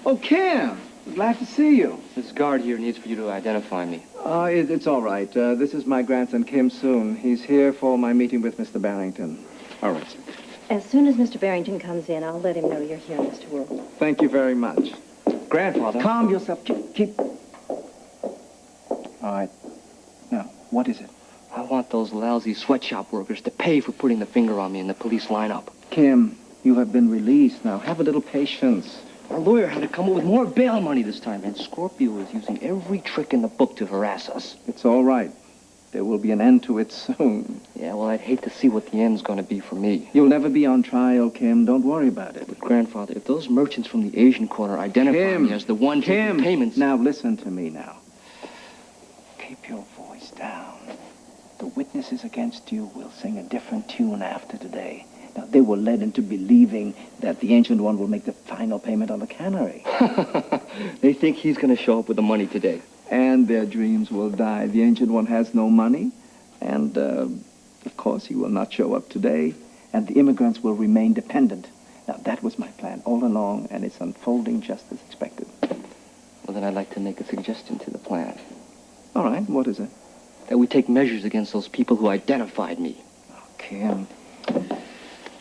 Oh, Kim! Glad to see you. This guard here needs for you to identify me. It's all right. This is my grandson, Kim Soon. He's here for my meeting with Mr. Barrington. All right, sir. As soon as Mr. Barrington comes in, I'll let him know you're here, Mr. Wu. Thank you very much. Grandfather. Calm yourself. Keep. All right. Now, what is it? I want those lousy sweatshop workers to pay for putting the finger on me in the police lineup. Kim, you have been released. Now, have a little patience. Our lawyer had to come up with more bail money this time, and Scorpio is using every trick in the book to harass us. It's all right. There will be an end to it soon. Yeah, well, I'd hate to see what the end's going to be for me. You'll never be on trial, Kim. Don't worry about it. But, Grandfather, if those merchants from the Asian corner identify me as the one taking payments... Now, listen to me now. Keep your voice down. The witnesses against you will sing a different tune after today. Now, they were led into believing that the Ancient One will make the final payment on the cannery. They think he's going to show up with the money today. And their dreams will die. The Ancient One has no money. And, of course, he will not show up today. And the immigrants will remain dependent. Now, that was my plan all along, and it's unfolding just as expected. Well, then I'd like to make a suggestion to the plan. All right, what is it? That we take measures against those people who identified me. Oh, Kim.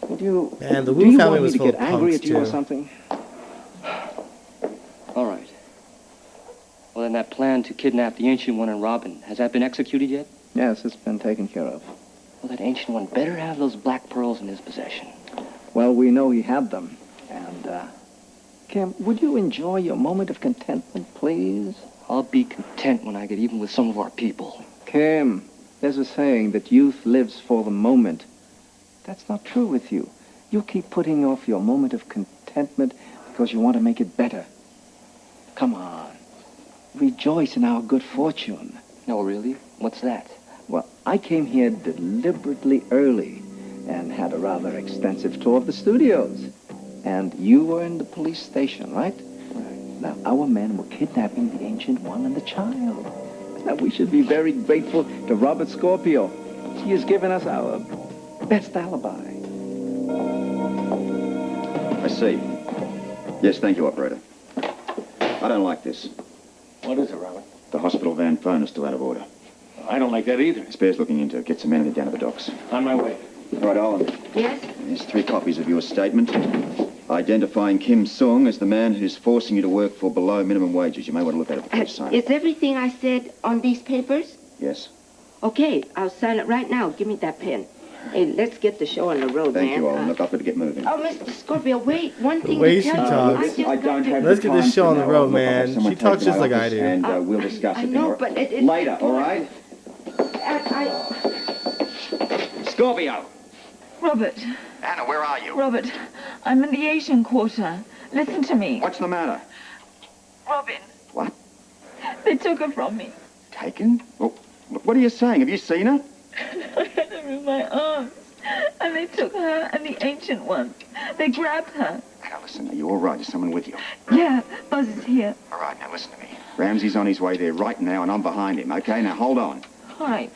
Would you... Man, the do Wu you family want me was to full get of angry punks, at you or too. something? All right. Well, then that plan to kidnap the Ancient One and Robin, has that been executed yet? Yes, it's been taken care of. Well, that Ancient One better have those black pearls in his possession. Well, we know he had them. And, Kim, would you enjoy your moment of contentment, please? I'll be content when I get even with some of our people. Kim, there's a saying that youth lives for the moment. That's not true with you. You keep putting off your moment of contentment because you want to make it better. Come on. Rejoice in our good fortune. No, really? What's that? Well, I came here deliberately early and had a rather extensive tour of the studios. And you were in the police station, right? Now, our men were kidnapping the Ancient One and the child. Now, we should be very grateful to Robert Scorpio. He has given us our best alibi. I see. Yes, thank you, operator. I don't like this. What is it, Robert? The hospital van phone is still out of order. I don't like that either. Spare's looking into it. Get some men in it down to the docks. On my way. All right, Alan. Yes? There's 3 copies of your statement identifying Kim Sung as the man who's forcing you to work for below minimum wages. You may want to look at it before you sign it. Is everything I said on these papers? Yes. Okay, I'll sign it right now. Give me that pen. Hey, let's get the show on the road, Thank man. you, Alan. Look, I've got to get moving. Oh, Mr. Scorpio, wait. One thing The way to she tell you. talks. I don't have Let's the get this time show for on the now. road, Look, I'll have man. someone She take talks my just like I office do. And we'll discuss I it know, more but it- later, all right? Scorpio! Robert, Anna, where are you? Robert, I'm in the Asian Quarter. Listen to me. What's the matter? Robin. What? They took her from me. Taken? Well, what are you saying? Have you seen her? I had her in my arms. And they took her and the Ancient One. They grabbed her. Now, listen, are you all right? Is someone with you? Yeah, Buzz is here. All right, now listen to me. Ramsey's on his way there right now, and I'm behind him, okay? Now, hold on. All right.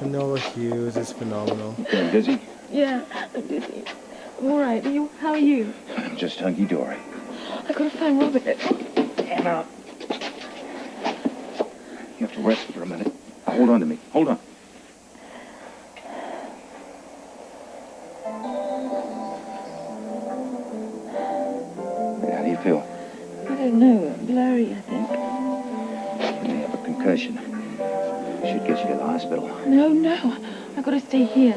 Finola Hughes is phenomenal. Feeling dizzy? Yeah, I'm dizzy. I'm all right. How are you? I'm just hunky-dory. I gotta find Robert. Anna! You have to rest for a minute. Now, hold on to me. Hold on. How do you feel? I don't know. Blurry, I think. You may have a concussion. Should get you to the hospital. No. I gotta stay here.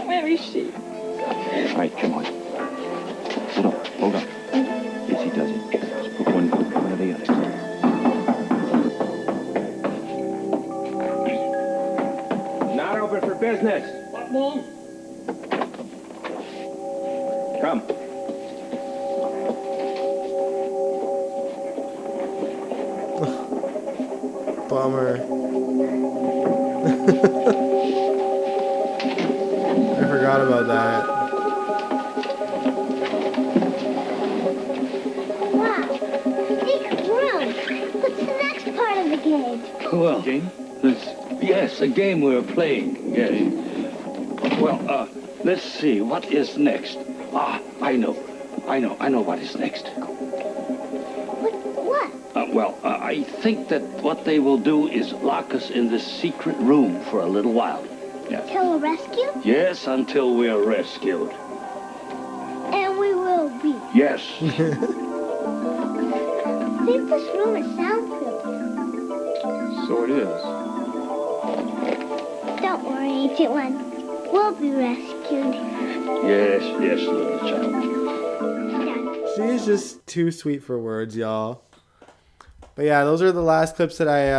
Where is she? All right, come on. Hold on. Yes, he does it. Just put one of the others. Not open for business. What, Mom? Come. Bummer. I forgot about that. Wow, big room. What's the next part of the game? Well, yes, a game we're playing. Yes. Well, let's see. What is next? I know what is next. What? I think that what they will do is lock us in this secret room for a little while. Yeah. Till a rescue? Yes, until we are rescued. And we will be. Yes. I think this room is soundproof. So it is. Don't worry, Ancient One. We'll be rescued. Yes, little child. She's just too sweet for words, y'all. But yeah, those are the last clips that I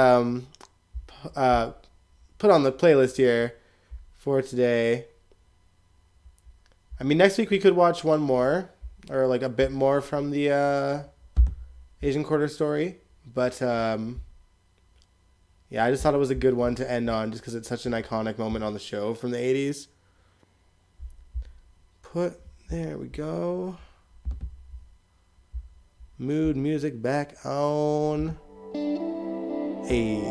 put on the playlist here for today. I mean, next week we could watch one more, or like a bit more from the Asian Quarter story. But yeah, I just thought it was a good one to end on, just because it's such an iconic moment on the show from the 80s. There we go. Mood music back on. Hey.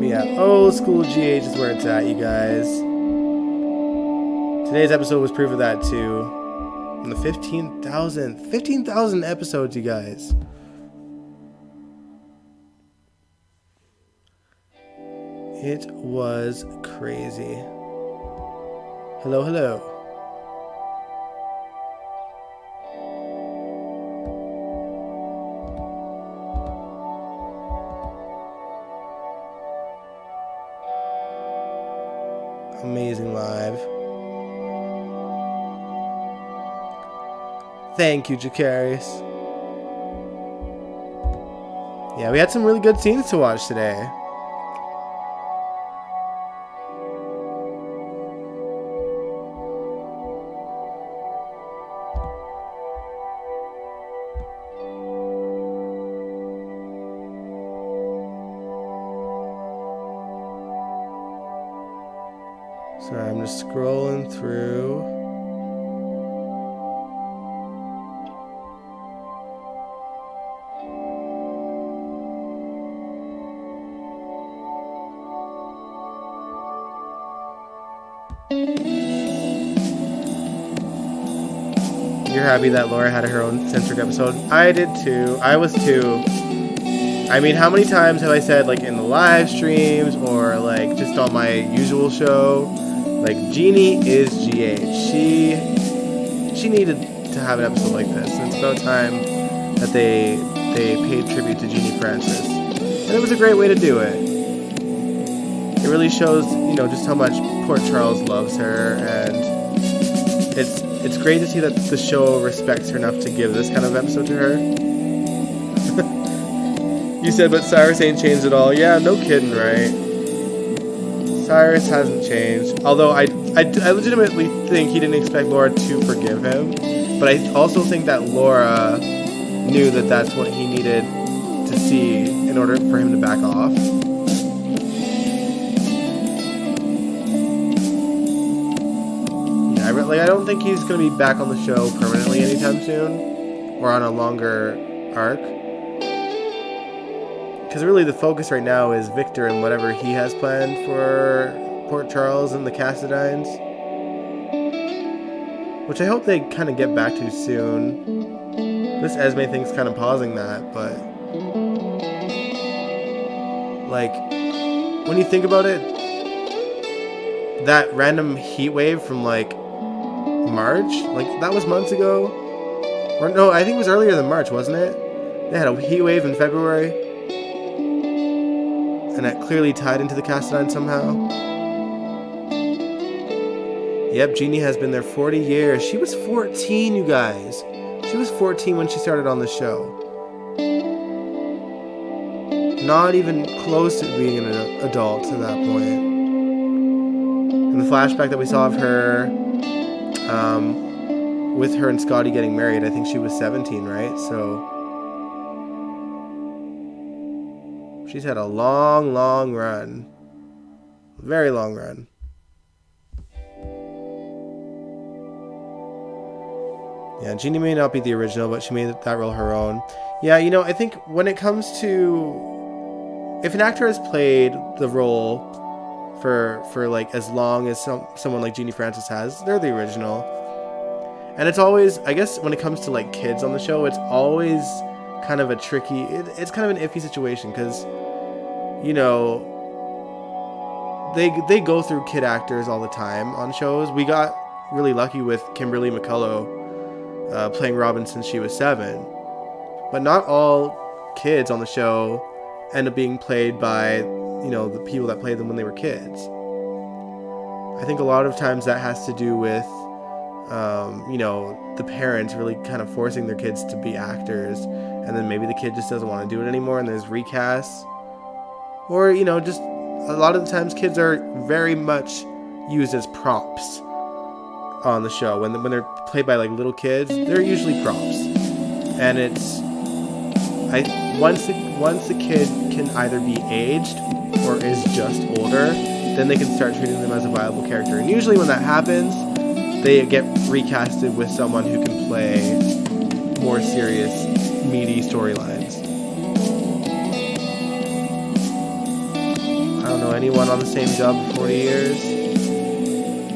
Yeah, old school GH is where it's at, you guys. Today's episode was proof of that too. And the 15,000 episodes, you guys. It was crazy. Hello, hello. Thank you, Jacarius. Yeah, we had some really good scenes to watch today. Sorry, I'm just scrolling through. You're happy that Laura had her own censored episode? I did too. I was too. I mean, how many times have I said, like, in the live streams or, like, just on my usual show, like, Jeannie is GH. She needed to have an episode like this, and it's about time that they paid tribute to Jeannie Francis. And it was a great way to do it. It really shows, you know, just how much Port Charles loves her, and it's great to see that the show respects her enough to give this kind of episode to her. You said, but Cyrus ain't changed at all. Yeah, no kidding, right? Cyrus hasn't changed. Although I legitimately think he didn't expect Laura to forgive him. But I also think that Laura knew that that's what he needed to see in order for him to back off. Yeah, I don't think he's going to be back on the show permanently anytime soon. Or on a longer arc. Because really the focus right now is Victor and whatever he has planned for Port Charles and the Cassadines. Which I hope they kind of get back to soon. This Esme thing's kind of pausing that, but... like, when you think about it, that random heat wave from, like, March? Like, that was months ago? Or no, I think it was earlier than March, wasn't it? They had a heat wave in February. And that clearly tied into the Cassadine somehow. Yep, Jeannie has been there 40 years. She was 14, you guys. She was 14 when she started on the show. Not even close to being an adult at that point. And the flashback that we saw of her, with her and Scotty getting married, I think she was 17, right? So... she's had a long, long run. Very long run. Yeah, Jeannie may not be the original, but she made that role her own. Yeah, you know, I think when it comes to... if an actor has played the role for like, as long as someone like Jeannie Francis has, they're the original. And it's always... I guess when it comes to, like, kids on the show, it's always... kind of a tricky... it's kind of an iffy situation, because... you know, they go through kid actors all the time on shows. We got really lucky with Kimberly McCullough playing Robin since she was 7. But not all kids on the show end up being played by, you know, the people that played them when they were kids. I think a lot of times that has to do with, you know, the parents really kind of forcing their kids to be actors, and then maybe the kid just doesn't want to do it anymore, and there's recasts. Or, you know, just a lot of the times kids are very much used as props on the show. When they're played by, like, little kids, they're usually props. And it's... once the kid can either be aged or is just older, then they can start treating them as a viable character. And usually when that happens, they get recasted with someone who can play more serious, meaty storylines. I don't know anyone on the same job for 40 years.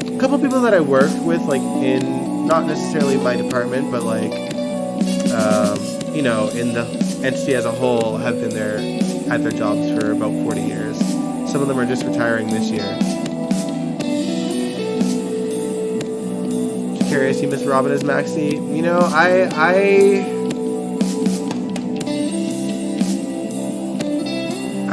A couple people that I work with, like, in, not necessarily my department, but, like, you know, in the entity as a whole, have been there at their jobs for about 40 years. Some of them are just retiring this year. Curious, you miss Robin as Maxie? You know,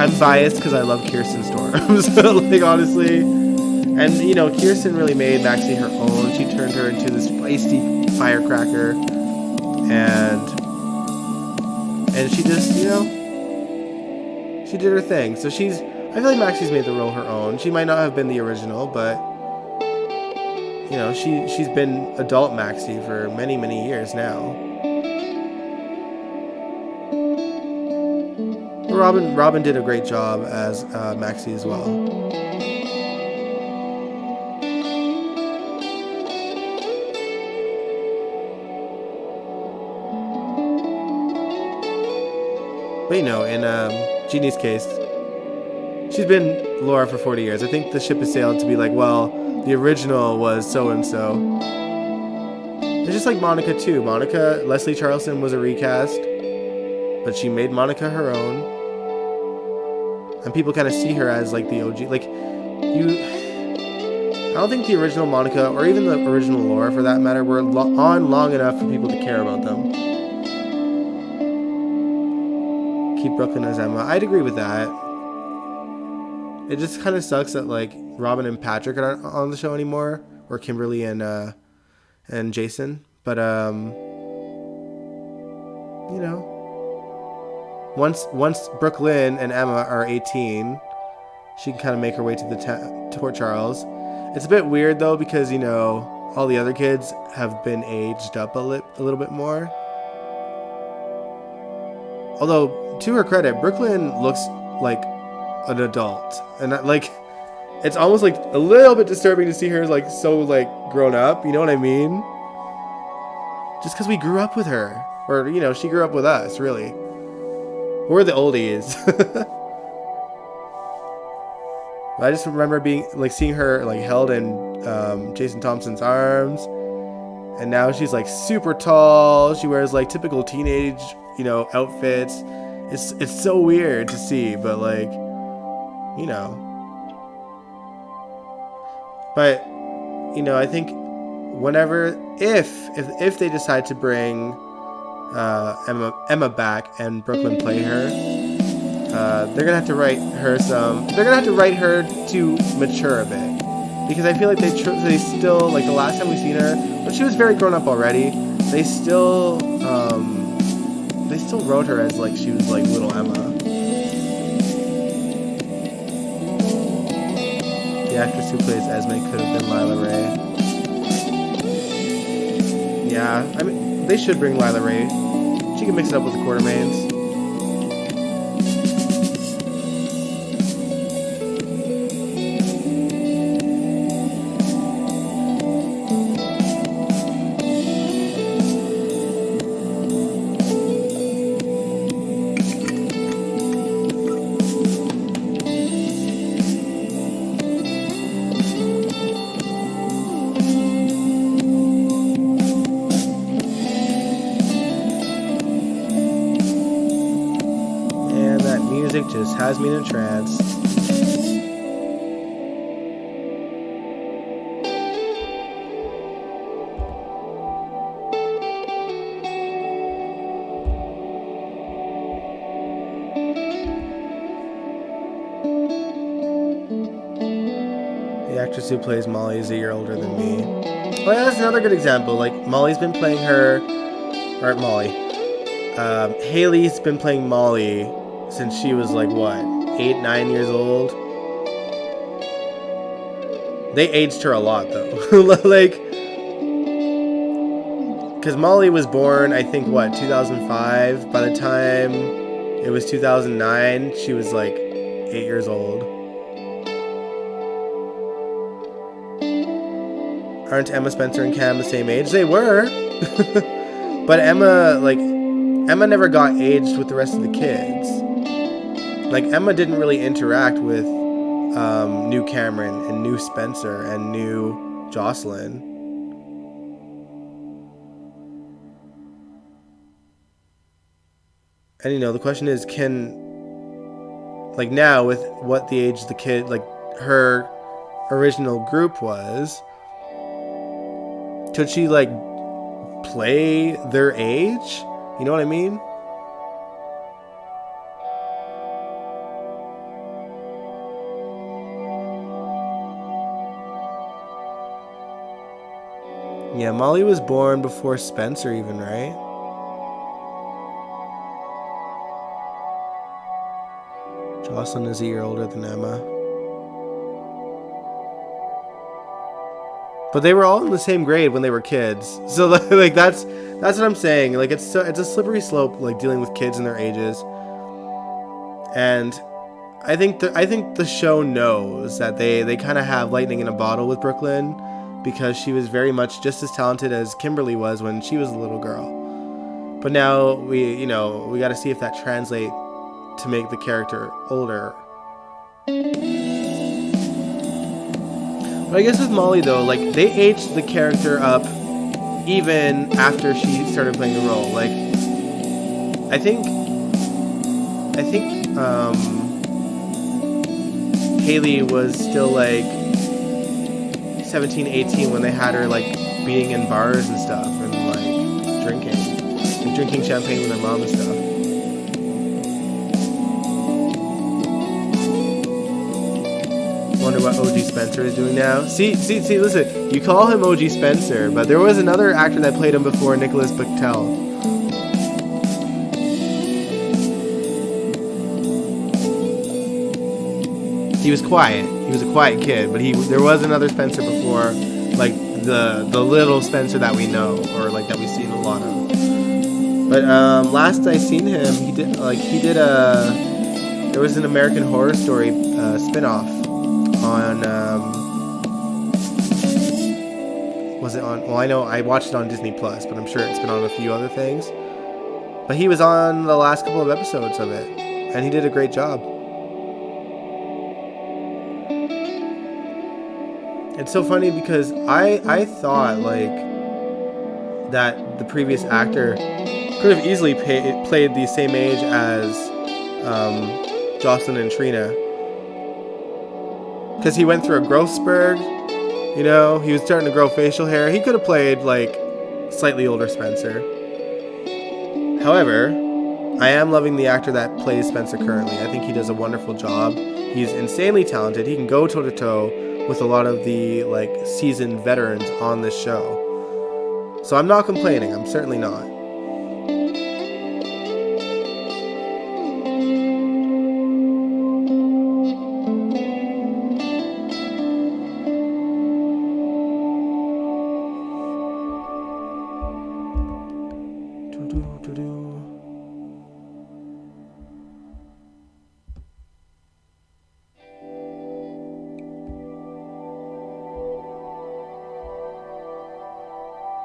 I'm biased because I love Kirsten Storm. So, like, honestly. And, you know, Kirsten really made Maxie her own. She turned her into this feisty firecracker. and she just, you know, she did her thing. So I feel like Maxie's made the role her own. She might not have been the original, but you know, she's been adult Maxie for many, many years now. Robin did a great job as Maxie as well. But you know, in Jeannie's case, she's been Laura for 40 years. I think the ship has sailed to be like, well, the original was so-and-so. It's just like Monica too. Leslie Charleston was a recast, but she made Monica her own. And people kind of see her as like the OG. Like, I don't think the original Monica, or even the original Laura for that matter, were on long enough for people to care about them. Keep Brooklyn as Emma. I'd agree with that. It just kind of sucks that like Robin and Patrick aren't on the show anymore, or Kimberly and Jason. But you know, once Brooklyn and Emma are 18, she can kind of make her way to Port Charles. It's a bit weird though, because you know all the other kids have been aged up a little bit more. Although, to her credit, Brooklyn looks like an adult, and like, it's almost like a little bit disturbing to see her like so like grown up. You know what I mean? Just because we grew up with her, or you know, she grew up with us. Really, we're the oldies. I just remember seeing her like held in Jason Thompson's arms, and now she's like super tall. She wears like typical teenage, you know, outfits. It's so weird to see, but like, you know. But you know, I think if they decide to bring Emma back and Brooklyn play her, they're gonna have to write her to mature a bit, because I feel like they still, like the last time we seen her, when she was very grown up already, they still wrote her as like she was like little Emma. The actress who plays Esme could have been Lila Ray. Yeah, I mean, they should bring Lila Ray. She can mix it up with the Quartermains. Just has me in a trance. The actress who plays Molly is a year older than me. Oh yeah, that's another good example. Like Molly's been playing Haley's been playing Molly since she was like, what, 8-9 years old? They aged her a lot though. Like, because Molly was born, I think, what, 2005? By the time it was 2009, she was like 8 years old. Aren't Emma Spencer and Cam the same age? They were. But Emma never got aged with the rest of the kids. Like, Emma didn't really interact with new Cameron and new Spencer and new Jocelyn. And, you know, the question is, now with what the age the kid, like, her original group was, could she, like, play their age? You know what I mean? Yeah, Molly was born before Spencer even, right? Jocelyn is a year older than Emma. But they were all in the same grade when they were kids. So like that's what I'm saying. Like it's a slippery slope, like dealing with kids and their ages. And I think the show knows that they kind of have lightning in a bottle with Brooklyn, because she was very much just as talented as Kimberly was when she was a little girl. But now we got to see if that translates to make the character older. But I guess with Molly though, like they aged the character up even after she started playing the role. Like I think Haley was still like 17, 18 when they had her like being in bars and stuff and like drinking champagne with her mom and stuff. Wonder what OG Spencer is doing now. See, listen, you call him OG Spencer, but there was another actor that played him before, Nicholas Bechtel. He was quiet. He was a quiet kid, but there was another Spencer before, like the little Spencer that we know, or like that we've seen a lot of. But last I seen him, there was an American Horror Story spin-off on was it on? Well, I know I watched it on Disney Plus, but I'm sure it's been on a few other things. But he was on the last couple of episodes of it, and he did a great job. It's so funny because I thought like that the previous actor could have easily played the same age as Jocelyn and Trina, because he went through a growth spurt. You know, he was starting to grow facial hair. He could have played like slightly older Spencer. However, I am loving the actor that plays Spencer currently. I think he does a wonderful job. He's insanely talented. He can go toe to toe with a lot of the like seasoned veterans on this show. So I'm not complaining. I'm certainly not.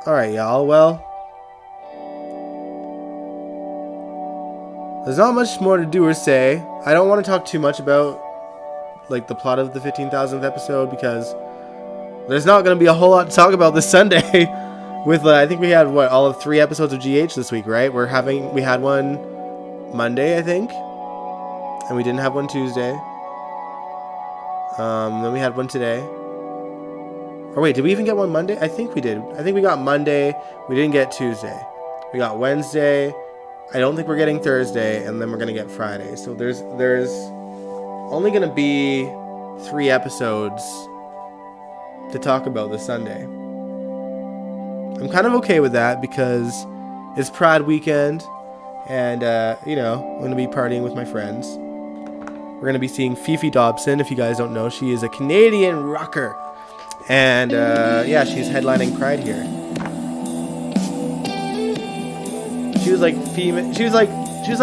Alright, y'all, well, there's not much more to do or say. I don't want to talk too much about, like, the plot of the 15,000th episode, because there's not going to be a whole lot to talk about this Sunday. With, I think we had, all of 3 episodes of GH this week, right? We had one Monday, I think, and we didn't have one Tuesday. Then we had one today. Or wait, did we even get one Monday? I think we did. I think we got Monday. We didn't get Tuesday. We got Wednesday. I don't think we're getting Thursday, and then we're gonna get Friday. So there's only gonna be 3 episodes to talk about this Sunday. I'm kind of okay with that because it's Pride weekend, and I'm gonna be partying with my friends. We're gonna be seeing Fifi Dobson. If you guys don't know, she is a Canadian rocker. And she's headlining Pride here. She was like female. She was like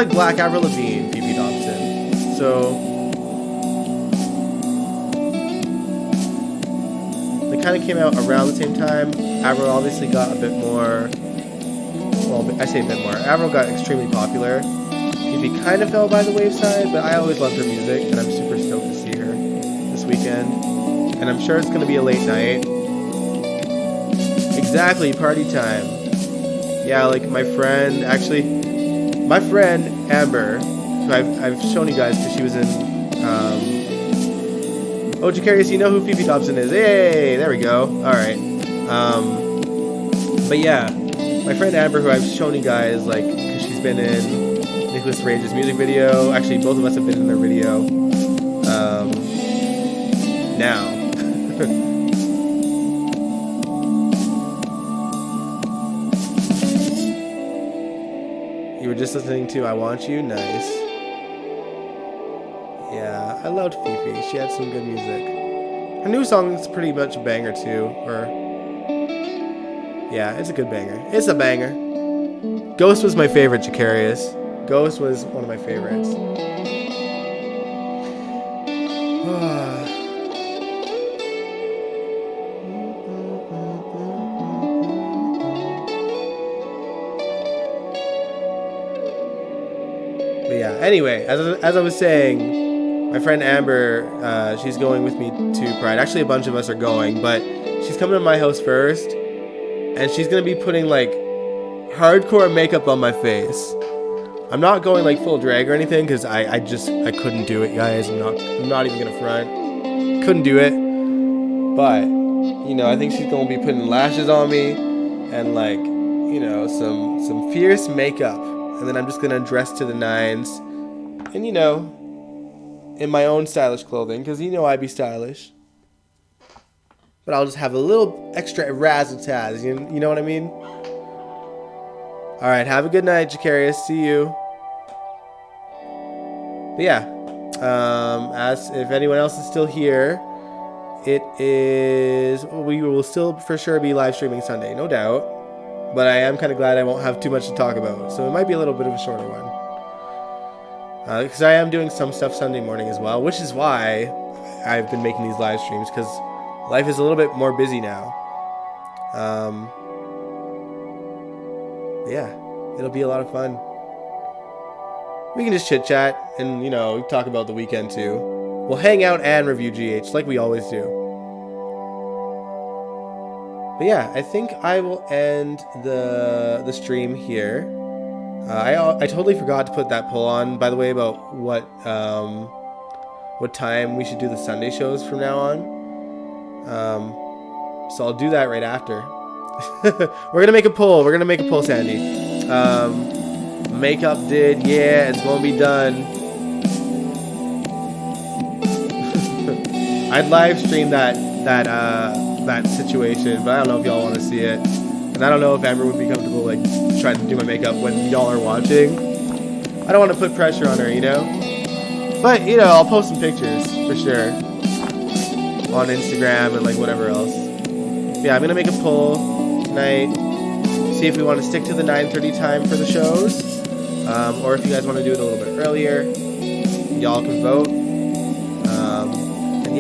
Black Avril Lavigne, Fifi Dobson. So they kind of came out around the same time. Avril obviously got a bit more. Well, I say a bit more. Avril got extremely popular. Fifi kind of fell by the wayside, but I always loved her music, and I'm super stoked to see her this weekend. And I'm sure it's going to be a late night. Exactly, party time. Yeah, like my friend Amber, who I've shown you guys because she was in, Jacarius, you know who Fifi Dobson is. Hey, there we go. Alright. But yeah, my friend Amber, who I've shown you guys, like, because she's been in Nicholas Rage's music video. Actually, both of us have been in their video. Now. You were just listening to I Want You? Nice. Yeah. I loved Fifi. She had some good music. Her new song is pretty much a banger too. Or yeah, it's a good banger. It's a banger. Ghost was my favorite, Jacarius. Ghost was one of my favorites. But yeah, anyway, as I was saying, my friend Amber, she's going with me to Pride. Actually, a bunch of us are going, but she's coming to my house first, and she's gonna be putting like hardcore makeup on my face. I'm not going like full drag or anything because I couldn't do it, guys. I'm not even gonna front. Couldn't do it. But you know, I think she's gonna be putting lashes on me and like, you know, some fierce makeup. And then I'm just gonna dress to the nines, and you know, in my own stylish clothing, because you know I be stylish. But I'll just have a little extra razzle-tazz, you know what I mean? Alright, have a good night, Jacarius. See you. But yeah, as if anyone else is still here, we will still for sure be live streaming Sunday, no doubt. But I am kind of glad I won't have too much to talk about, so it might be a little bit of a shorter one. Because I am doing some stuff Sunday morning as well, which is why I've been making these live streams, because life is a little bit more busy now. Yeah, it'll be a lot of fun. We can just chit chat and, you know, talk about the weekend too. We'll hang out and review GH like we always do. But yeah, I think I will end the stream here. I totally forgot to put that poll on, by the way, about what time we should do the Sunday shows from now on. So I'll do that right after. We're gonna make a poll. We're gonna make a poll, Sandy. Makeup did, yeah, it's gonna be done. I'd live stream that situation, but I don't know if y'all want to see it, and I don't know if Amber would be comfortable like trying to do my makeup when y'all are watching. I don't want to put pressure on her, you know. But you know, I'll post some pictures for sure on Instagram and like whatever else. Yeah, I'm gonna make a poll tonight. See if we want to stick to the 9:30 time for the shows, or if you guys want to do it a little bit earlier. Y'all can vote. And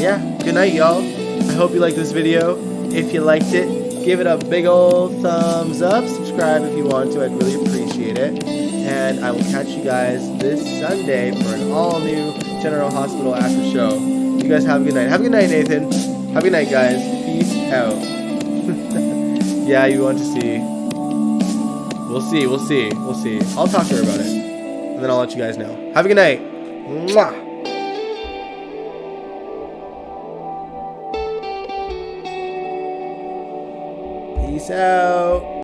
yeah, good night, y'all. I hope you liked this video. If you liked it, give it a big old thumbs up. Subscribe if you want to. I'd really appreciate it. And I will catch you guys this Sunday for an all-new General Hospital after show. You guys have a good night. Have a good night, Nathan. Have a good night, guys. Peace out. Yeah, you want to see. We'll see. I'll talk to her about it. And then I'll let you guys know. Have a good night. Mwah! Peace out.